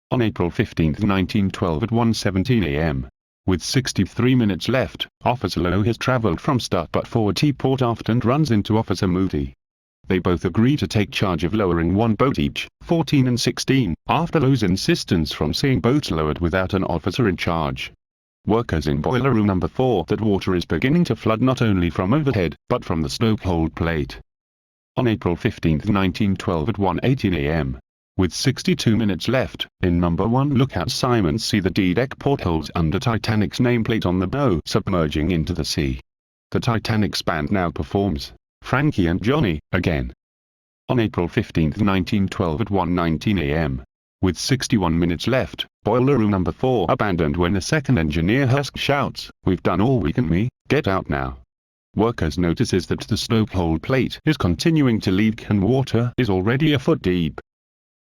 On April 15, 1912 at 1:17 a.m. With 63 minutes left, Officer Lowe has travelled from starboard forward to port aft and runs into Officer Moody. They both agree to take charge of lowering one boat each, 14 and 16, after Lowe's insistence from seeing boats lowered without an officer in charge. Workers in boiler room number 4 that water is beginning to flood not only from overhead, but from the stokehold plate. On April 15, 1912 at 1:18 a.m. With 62 minutes left, in number 1 Lookout Simons see the D-deck portholes under Titanic's nameplate on the bow submerging into the sea. The Titanic's band now performs Frankie and Johnny, again. On April 15, 1912 at 1:19 a.m. With 61 minutes left, boiler room number 4 abandoned when the second engineer Husk shouts, "We've done all we can, get out now." Workers notices that the stokehold plate is continuing to leak and water is already a foot deep.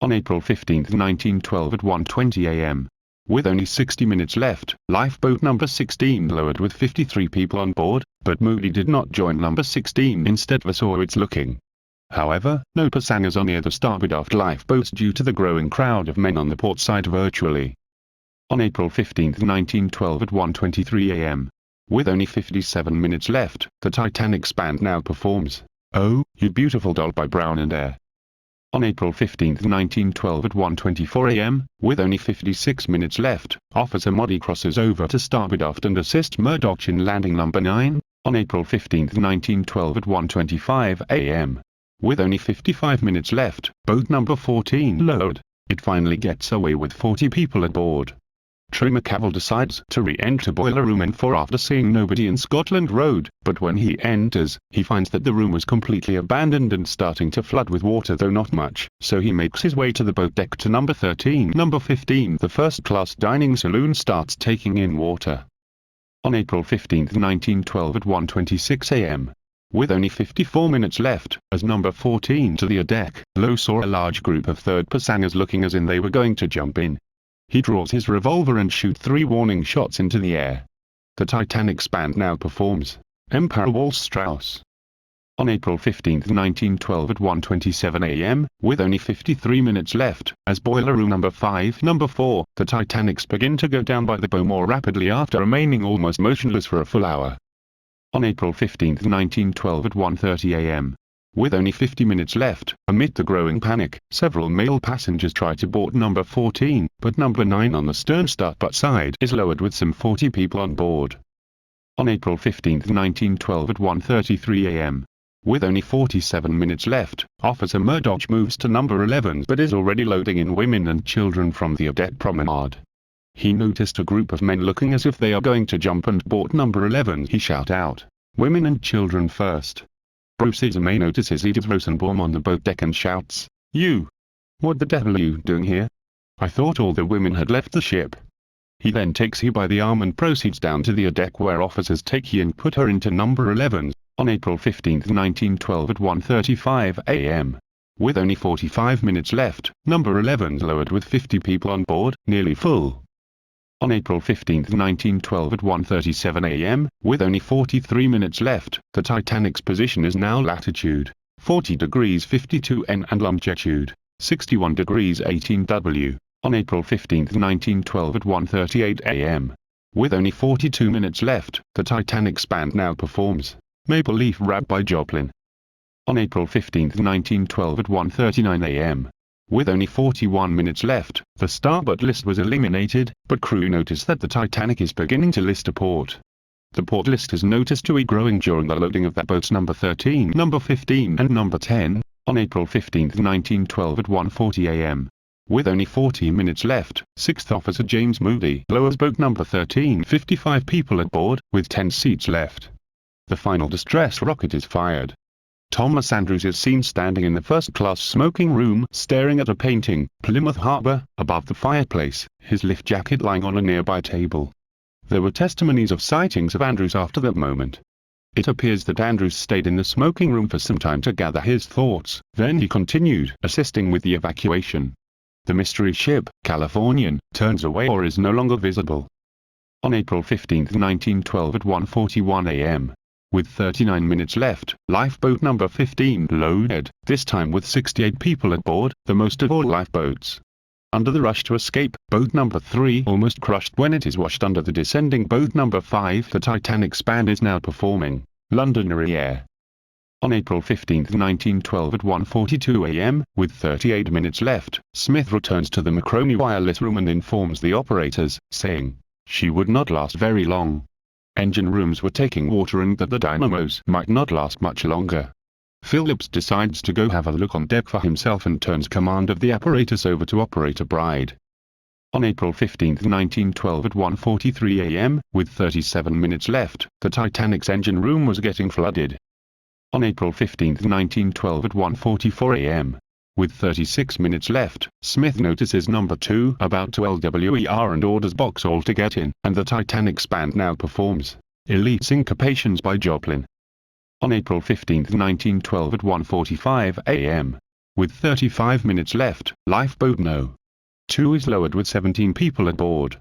On April 15, 1912 at 1:20 a.m. With only 60 minutes left, lifeboat number 16 lowered with 53 people on board, but Moody did not join number 16 instead of saw its looking. However, no passengers are near the starboard aft lifeboats due to the growing crowd of men on the port side virtually. On April 15, 1912 at 1:23 a.m. With only 57 minutes left, the Titanic's band now performs "Oh, You Beautiful Doll" by Brown and Air. On April 15, 1912 at 1:24 a.m., with only 56 minutes left, Officer Moddy crosses over to starboard aft and assists Murdoch in landing number 9. On April 15, 1912 at 1:25 a.m. With only 55 minutes left, boat number 14 lowered. It finally gets away with 40 people aboard. Trimmer Cavell decides to re-enter boiler room N4 after seeing nobody in Scotland Road, but when he enters, he finds that the room was completely abandoned and starting to flood with water, though not much, so he makes his way to the boat deck to number 13. Number 15, the first-class dining saloon, starts taking in water. On April 15, 1912 at 1:26 a.m. With only 54 minutes left, as number 14 to the deck, Lowe saw a large group of third passengers looking as in they were going to jump in. He draws his revolver and shoots 3 warning shots into the air. The Titanic's band now performs Emperor Waltz Strauss. On April 15, 1912 at 1:27 a.m., with only 53 minutes left, as boiler room number 5, number 4, the Titanic's begin to go down by the bow more rapidly after remaining almost motionless for a full hour. On April 15, 1912 at 1:30 a.m., with only 50 minutes left, amid the growing panic, several male passengers try to board number 14, but number 9 on the stern starboard side is lowered with some 40 people on board. On April 15, 1912 at 1:33 a.m., with only 47 minutes left, Officer Murdoch moves to number 11 but is already loading in women and children from the deck promenade. He noticed a group of men looking as if they are going to jump and board number 11. He shout out, "Women and children first." Bruce Ismay notices Edith Rosenbaum on the boat deck and shouts, "You! What the devil are you doing here? I thought all the women had left the ship." He then takes her by the arm and proceeds down to the deck where officers take her and put her into number 11, on April 15, 1912 at 1:35 a.m. With only 45 minutes left, number 11 lowered with 50 people on board, nearly full. On April 15, 1912 at 1:37 a.m., with only 43 minutes left, the Titanic's position is now latitude 40 degrees 52 N and longitude 61 degrees 18 W. On April 15, 1912 at 1:38 a.m. With only 42 minutes left, the Titanic's band now performs Maple Leaf Rap by Joplin. On April 15, 1912 at 1:39 a.m. With only 41 minutes left, the starboard list was eliminated, but crew noticed that the Titanic is beginning to list a port. The port list is noticed to be growing during the loading of the boats number 13, number 15 and number 10, on April 15, 1912 at 1:40 a.m. With only 40 minutes left, 6th Officer James Moody lowers boat number 13, 55 people aboard, with 10 seats left. The final distress rocket is fired. Thomas Andrews is seen standing in the first-class smoking room, staring at a painting, Plymouth Harbor, above the fireplace, his lift jacket lying on a nearby table. There were testimonies of sightings of Andrews after that moment. It appears that Andrews stayed in the smoking room for some time to gather his thoughts, then he continued, assisting with the evacuation. The mystery ship, Californian, turns away or is no longer visible. On April 15, 1912 at 1:41 a.m. With 39 minutes left, lifeboat number 15 loaded, this time with 68 people aboard, the most of all lifeboats. Under the rush to escape, boat number 3 almost crushed when it is washed under the descending boat number 5. The Titanic's band is now performing Londonderry Air. On April 15, 1912 at 1:42 a.m., with 38 minutes left, Smith returns to the Macroni wireless room and informs the operators, saying, she would not last very long. Engine rooms were taking water and that the dynamos might not last much longer. Phillips decides to go have a look on deck for himself and turns command of the apparatus over to Operator Bride. On April 15, 1912 at 1:43 a.m., with 37 minutes left, the Titanic's engine room was getting flooded. On April 15, 1912 at 1:44 a.m. With 36 minutes left, Smith notices number 2 about to LWER and orders Boxall to get in, and the Titanic's band now performs Elite Syncopations by Joplin. On April 15, 1912 at 1:45 a.m. With 35 minutes left, lifeboat No. 2 is lowered with 17 people aboard.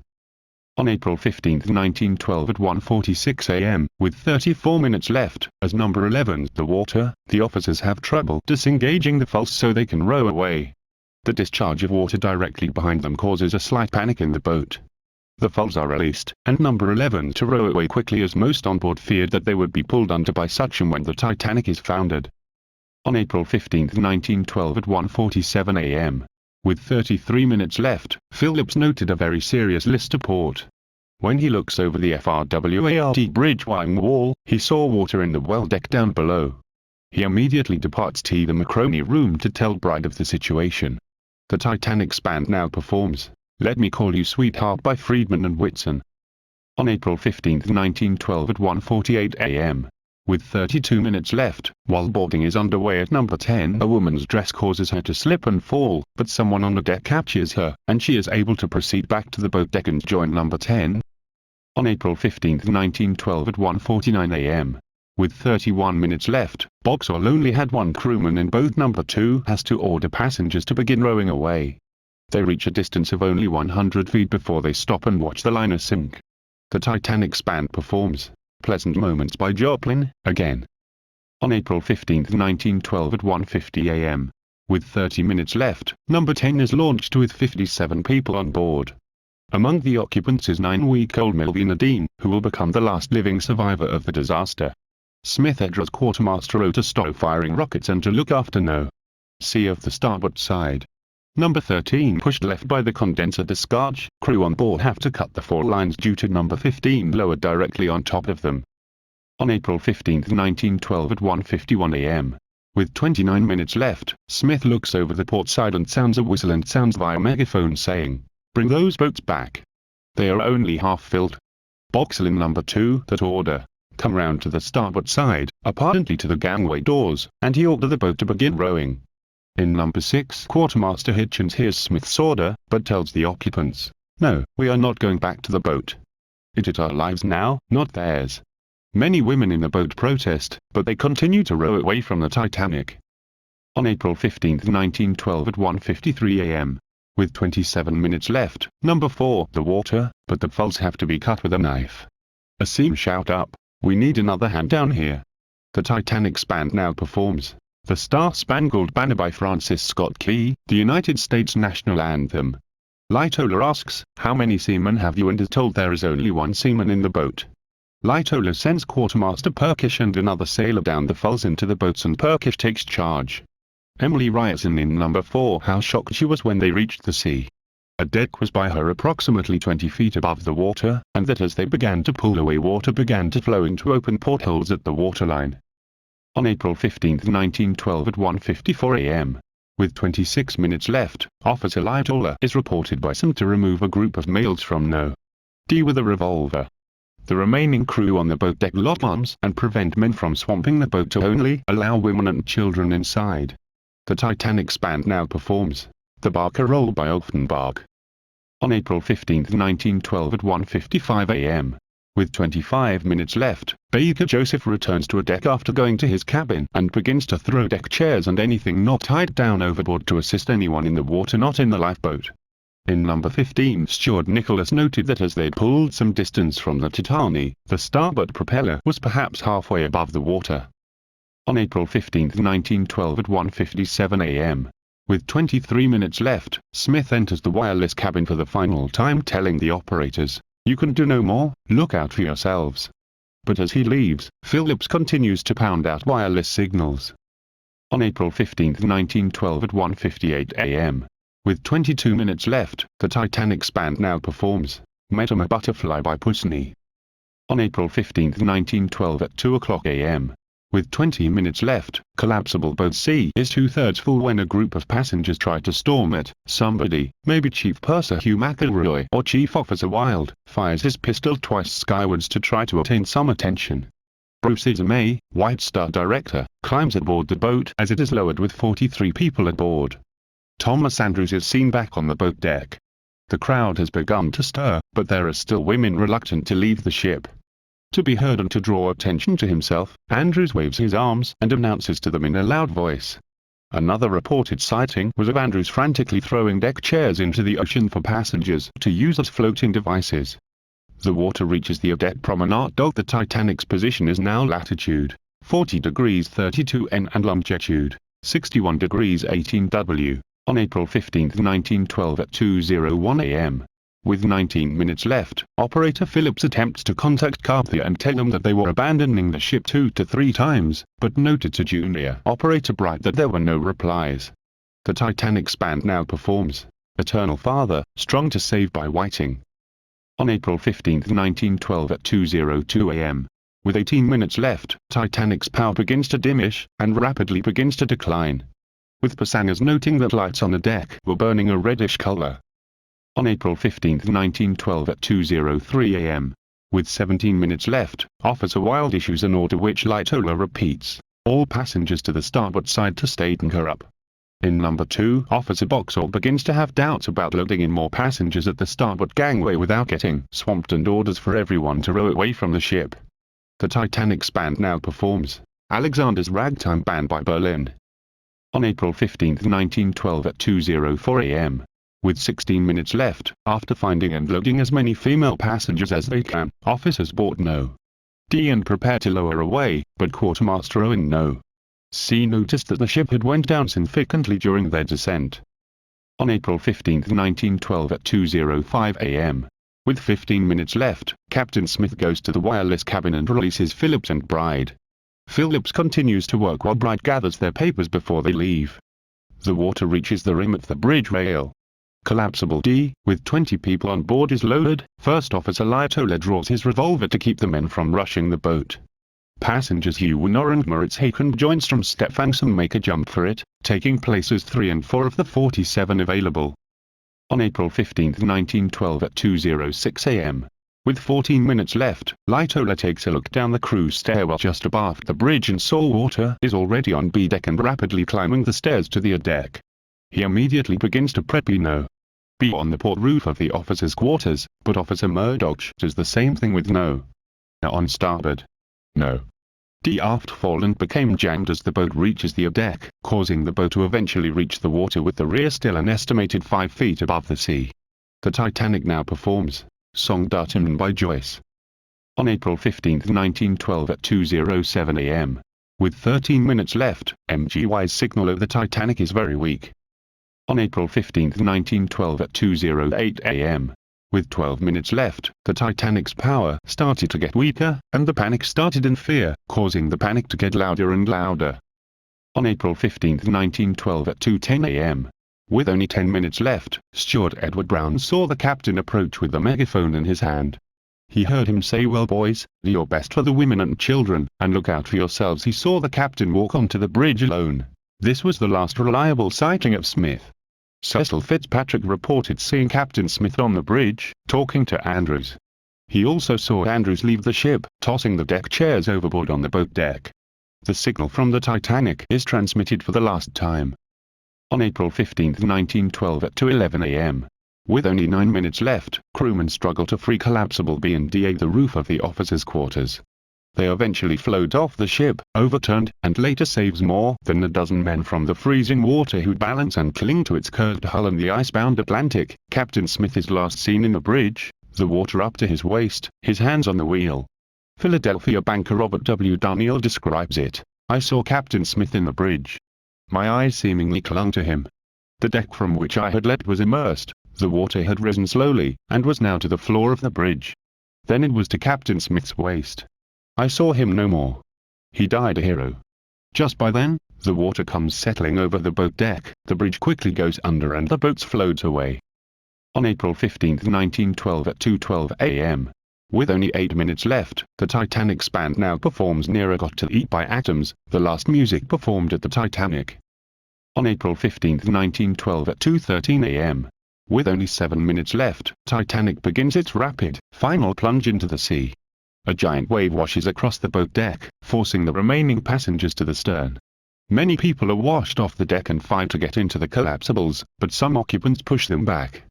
On April 15, 1912 at 1:46 a.m., with 34 minutes left, as number 11 the water, the officers have trouble disengaging the false so they can row away. The discharge of water directly behind them causes a slight panic in the boat. The falls are released, and number 11 to row away quickly as most on board feared that they would be pulled under by suction when the Titanic is foundered. On April 15, 1912 at 1:47 a.m. With 33 minutes left, Phillips noted a very serious list to port. When he looks over the FRWART bridge wing wall, he saw water in the well deck down below. He immediately departs to the Macroni room to tell Bride of the situation. The Titanic's band now performs Let Me Call You Sweetheart by Friedman and Whitson. On April 15, 1912 at 1:48 a.m. With 32 minutes left, while boarding is underway at number 10, a woman's dress causes her to slip and fall, but someone on the deck catches her, and she is able to proceed back to the boat deck and join number 10. On April 15, 1912 at 1:49 a.m. With 31 minutes left, Boxall only had one crewman and boat number 2 has to order passengers to begin rowing away. They reach a distance of only 100 feet before they stop and watch the liner sink. The Titanic's band performs Pleasant Moments by Joplin, again. On April 15, 1912 at 1:50 a.m. With 30 minutes left, number 10 is launched with 57 people on board. Among the occupants is 9-week-old Melvina Dean, who will become the last living survivor of the disaster. Smith orders Quartermaster O to stop firing rockets and to look after No. C of the starboard side. Number 13 pushed left by the condenser discharge, crew on board have to cut the 4 lines due to number 15 lowered directly on top of them. On April 15, 1912 at 1:51 a.m. With 29 minutes left, Smith looks over the port side and sounds a whistle and sounds via megaphone saying, "Bring those boats back." They are only half filled. Boxel in number 2, that order. Come round to the starboard side, apparently to the gangway doors, and he ordered the boat to begin rowing. In number 6, Quartermaster Hitchens hears Smith's order, but tells the occupants, "No, we are not going back to the boat. It is our lives now, not theirs." Many women in the boat protest, but they continue to row away from the Titanic. On April 15, 1912 at 1:53 a.m., with 27 minutes left, number 4, the water, but the falls have to be cut with a knife. A seam shout up, "We need another hand down here." The Titanic's band now performs The Star-Spangled Banner by Francis Scott Key, the United States national anthem. Lightoller asks, "How many seamen have you?" and is told there is only one seaman in the boat. Lightoller sends Quartermaster Perkish and another sailor down the falls into the boats, and Perkish takes charge. Emily Ryerson in number 4, how shocked she was when they reached the sea. A deck was by her approximately 20 feet above the water, and that as they began to pull away, water began to flow into open portholes at the waterline. On April 15, 1912 at 1:54 a.m., with 26 minutes left, Officer Lightoller is reported by some to remove a group of males from No. D with a revolver. The remaining crew on the boat deck lock arms and prevent men from swamping the boat to only allow women and children inside. The Titanic's band now performs The Barcarolle by Offenbach. On April 15, 1912 at 1:55 a.m., with 25 minutes left, Baker Joseph returns to a deck after going to his cabin and begins to throw deck chairs and anything not tied down overboard to assist anyone in the water not in the lifeboat. In number 15, Steward Nicholas noted that as they pulled some distance from the Titanic, the starboard propeller was perhaps halfway above the water. On April 15, 1912 at 1:57 a.m., with 23 minutes left, Smith enters the wireless cabin for the final time, telling the operators, "You can do no more, look out for yourselves." But as he leaves, Phillips continues to pound out wireless signals. On April 15, 1912 at 1:58 a.m., with 22 minutes left, the Titanic's band now performs Met 'em a Butterfly by Pussy. On April 15, 1912 at 2:00 a.m., with 20 minutes left, collapsible boat C is 2/3 full when a group of passengers try to storm it. Somebody, maybe Chief Purser Hugh McElroy or Chief Officer Wilde, fires his pistol twice skywards to try to obtain some attention. Bruce May, White Star director, climbs aboard the boat as it is lowered with 43 people aboard. Thomas Andrews is seen back on the boat deck. The crowd has begun to stir, but there are still women reluctant to leave the ship. To be heard and to draw attention to himself, Andrews waves his arms and announces to them in a loud voice. Another reported sighting was of Andrews frantically throwing deck chairs into the ocean for passengers to use as floating devices. The water reaches the deck promenade dock. The Titanic's position is now latitude 40 degrees 32 N and longitude 61 degrees 18 W. On April 15, 1912 at 2:01 a.m., with 19 minutes left, Operator Phillips attempts to contact Carpenter and tell them that they were abandoning the ship 2 to 3 times, but noted to Junior Operator Bright that there were no replies. The Titanic's band now performs Eternal Father, Strong to Save by Whiting. On April 15, 1912 at 2:02 a.m., with 18 minutes left, Titanic's power begins to diminish and rapidly begins to decline, with passengers noting that lights on the deck were burning a reddish color. On April 15, 1912 at 2:03 a.m., with 17 minutes left, Officer Wilde issues an order which Lightoller repeats, "All passengers to the starboard side to stay anchor up." In number 2, Officer Boxall begins to have doubts about loading in more passengers at the starboard gangway without getting swamped and orders for everyone to row away from the ship. The Titanic's band now performs Alexander's Ragtime Band by Berlin. On April 15, 1912 at 2:04 a.m., with 16 minutes left, after finding and loading as many female passengers as they can, officers board No. D and prepare to lower away, but Quartermaster Owen No. C noticed that the ship had went down significantly during their descent. On April 15, 1912 at 2:05 a.m., with 15 minutes left, Captain Smith goes to the wireless cabin and releases Phillips and Bride. Phillips continues to work while Bride gathers their papers before they leave. The water reaches the rim of the bridge rail. Collapsible D, with 20 people on board, is loaded. First Officer Lightoller draws his revolver to keep the men from rushing the boat. Passengers Hugh Winner and Moritz Haken joins from Stephenson make a jump for it, taking places 3 and 4 of the 47 available. On April 15, 1912 at 2:06 a.m. With 14 minutes left, Lightoller takes a look down the crew's stairwell just abaft the bridge and saw Walter is already on B deck and rapidly climbing the stairs to the A deck. He immediately begins to prep B on the port roof of the officers' quarters, but Officer Murdoch does the same thing with No. On starboard. No. D aft fall and became jammed as the boat reaches the A deck, causing the boat to eventually reach the water with the rear still an estimated 5 feet above the sea. The Titanic now performs Song Dutton by Joyce. On April 15, 1912 at 2:07 a.m. With 13 minutes left, MGY's signal of the Titanic is very weak. On April 15, 1912 at 2:08 a.m. With 12 minutes left, the Titanic's power started to get weaker, and the panic started in fear, causing the panic to get louder and louder. On April 15, 1912 at 2:10 a.m. With only 10 minutes left, Steward Edward Brown saw the captain approach with a megaphone in his hand. He heard him say, "Well boys, do your best for the women and children, and look out for yourselves." He saw the captain walk onto the bridge alone. This was the last reliable sighting of Smith. Cecil Fitzpatrick reported seeing Captain Smith on the bridge, talking to Andrews. He also saw Andrews leave the ship, tossing the deck chairs overboard on the boat deck. The signal from the Titanic is transmitted for the last time. On April 15, 1912 at 2:11 a.m. With only 9 minutes left, crewmen struggle to free collapsible B and D, the roof of the officers' quarters. They eventually float off the ship, overturned, and later saves more than a dozen men from the freezing water who balance and cling to its curved hull in the icebound Atlantic. Captain Smith is last seen in the bridge, the water up to his waist, his hands on the wheel. Philadelphia banker Robert W. Daniel describes it. "I saw Captain Smith in the bridge. My eyes seemingly clung to him. The deck from which I had leapt was immersed, the water had risen slowly, and was now to the floor of the bridge. Then it was to Captain Smith's waist. I saw him no more. He died a hero. Just by then, the water comes settling over the boat deck, the bridge quickly goes under and the boats float away." On April 15, 1912 at 2:12 a.m. With only 8 minutes left, the Titanic's band now performs Nearer Got to Eat by Atoms, the last music performed at the Titanic. On April 15, 1912 at 2:13 a.m. With only 7 minutes left, Titanic begins its rapid, final plunge into the sea. A giant wave washes across the boat deck, forcing the remaining passengers to the stern. Many people are washed off the deck and fight to get into the collapsibles, but some occupants push them back.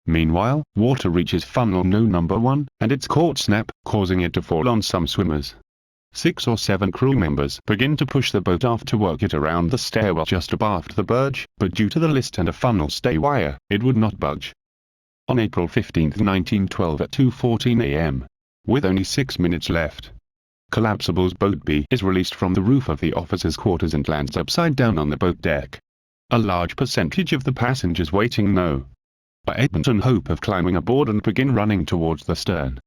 Meanwhile, water reaches funnel No. 1, and it's caught snap, causing it to fall on some swimmers. 6 or 7 crew members begin to push the boat aft to work it around the stairwell just abaft the barge, but due to the list and a funnel stay wire, it would not budge. On April 15, 1912 at 2:14 a.m. With only 6 minutes left, Collapsible's Boat B is released from the roof of the officers' quarters and lands upside down on the boat deck. A large percentage of the passengers waiting No. by Edmonton hope of climbing aboard and begin running towards the stern.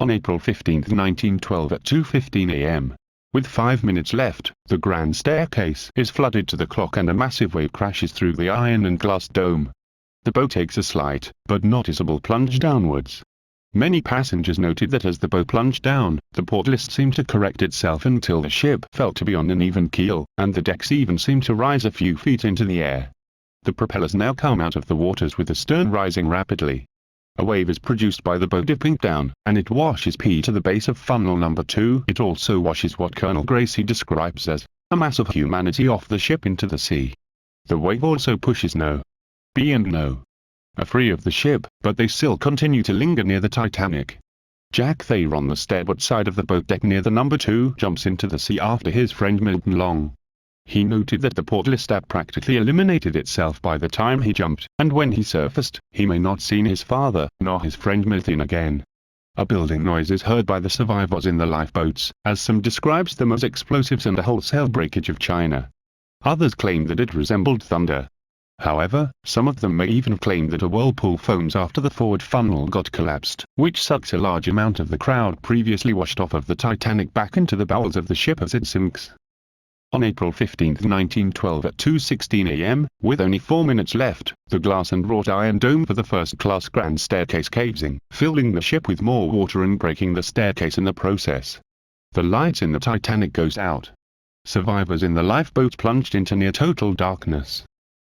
On April 15, 1912 at 2:15 a.m. With 5 minutes left, the grand staircase is flooded to the clock and a massive wave crashes through the iron and glass dome. The boat takes a slight, but noticeable plunge downwards. Many passengers noted that as the boat plunged down, the port list seemed to correct itself until the ship felt to be on an even keel, and the decks even seemed to rise a few feet into the air. The propellers now come out of the waters with the stern rising rapidly. A wave is produced by the boat dipping down, and it washes P to the base of funnel No. 2. It also washes what Colonel Gracie describes as a mass of humanity off the ship into the sea. The wave also pushes No. B and No. are free of the ship, but they still continue to linger near the Titanic. Jack Thayer on the starboard side of the boat deck near the No. 2 jumps into the sea after his friend Milton Long. He noted that the port list had practically eliminated itself by the time he jumped, and when he surfaced, he may not seen his father, nor his friend Milton again. A building noise is heard by the survivors in the lifeboats, as some describes them as explosives and a wholesale breakage of china. Others claim that it resembled thunder. However, some of them may even claim that a whirlpool foams after the forward funnel got collapsed, which sucks a large amount of the crowd previously washed off of the Titanic back into the bowels of the ship as it sinks. On April 15, 1912 at 2:16 a.m., with only 4 minutes left, the glass and wrought iron dome for the first-class grand staircase caves in, filling the ship with more water and breaking the staircase in the process. The lights in the Titanic goes out. Survivors in the lifeboats plunged into near total darkness.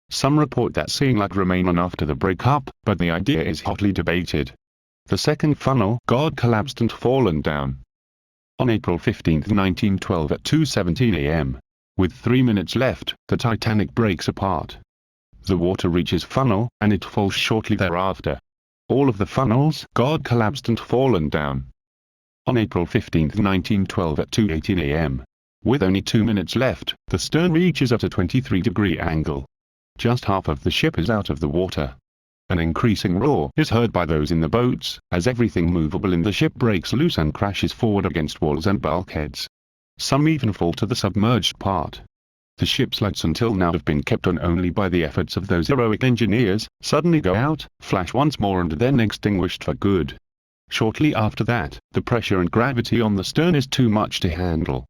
Some report that seeing light remained on after the breakup, but the idea is hotly debated. The second funnel god collapsed and fallen down. On April 15, 1912 at 2:17 a.m. With 3 minutes left, the Titanic breaks apart. The water reaches funnel, and it falls shortly thereafter. All of the funnels god collapsed and fallen down. On April 15, 1912 at 2:18 a.m. With only 2 minutes left, the stern reaches at a 23-degree angle. Just half of the ship is out of the water. An increasing roar is heard by those in the boats, as everything movable in the ship breaks loose and crashes forward against walls and bulkheads. Some even fall to the submerged part. The ship's lights until now have been kept on only by the efforts of those heroic engineers, suddenly go out, flash once more and then extinguished for good. Shortly after that, the pressure and gravity on the stern is too much to handle.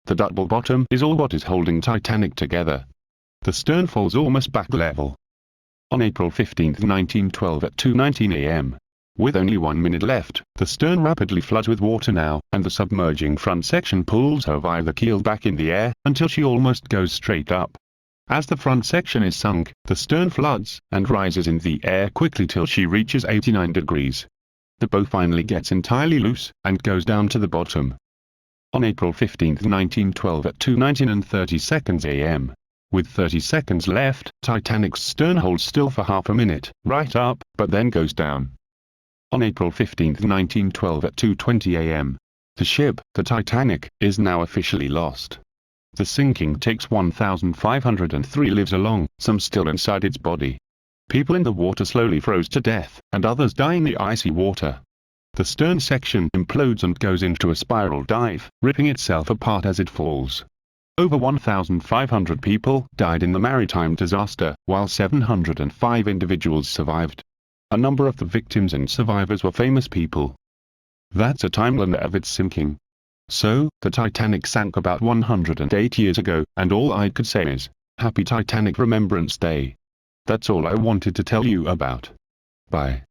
The double bottom is all what is holding Titanic together. The stern falls almost back level. On April 15, 1912 at 2:19 a.m. With only 1 minute left, the stern rapidly floods with water now, and the submerging front section pulls her via the keel back in the air, until she almost goes straight up. As the front section is sunk, the stern floods, and rises in the air quickly till she reaches 89 degrees. The bow finally gets entirely loose, and goes down to the bottom. On April 15, 1912 at 2:19 and 30 seconds a.m. With 30 seconds left, Titanic's stern holds still for half a minute, right up, but then goes down. On April 15, 1912 at 2:20 a.m. The ship, the Titanic, is now officially lost. The sinking takes 1,503 lives along, some still inside its body. People in the water slowly froze to death, and others die in the icy water. The stern section implodes and goes into a spiral dive, ripping itself apart as it falls. Over 1,500 people died in the maritime disaster, while 705 individuals survived. A number of the victims and survivors were famous people. That's a timeline of its sinking. So, the Titanic sank about 108 years ago, and all I could say is, Happy Titanic Remembrance Day. That's all I wanted to tell you about. Bye.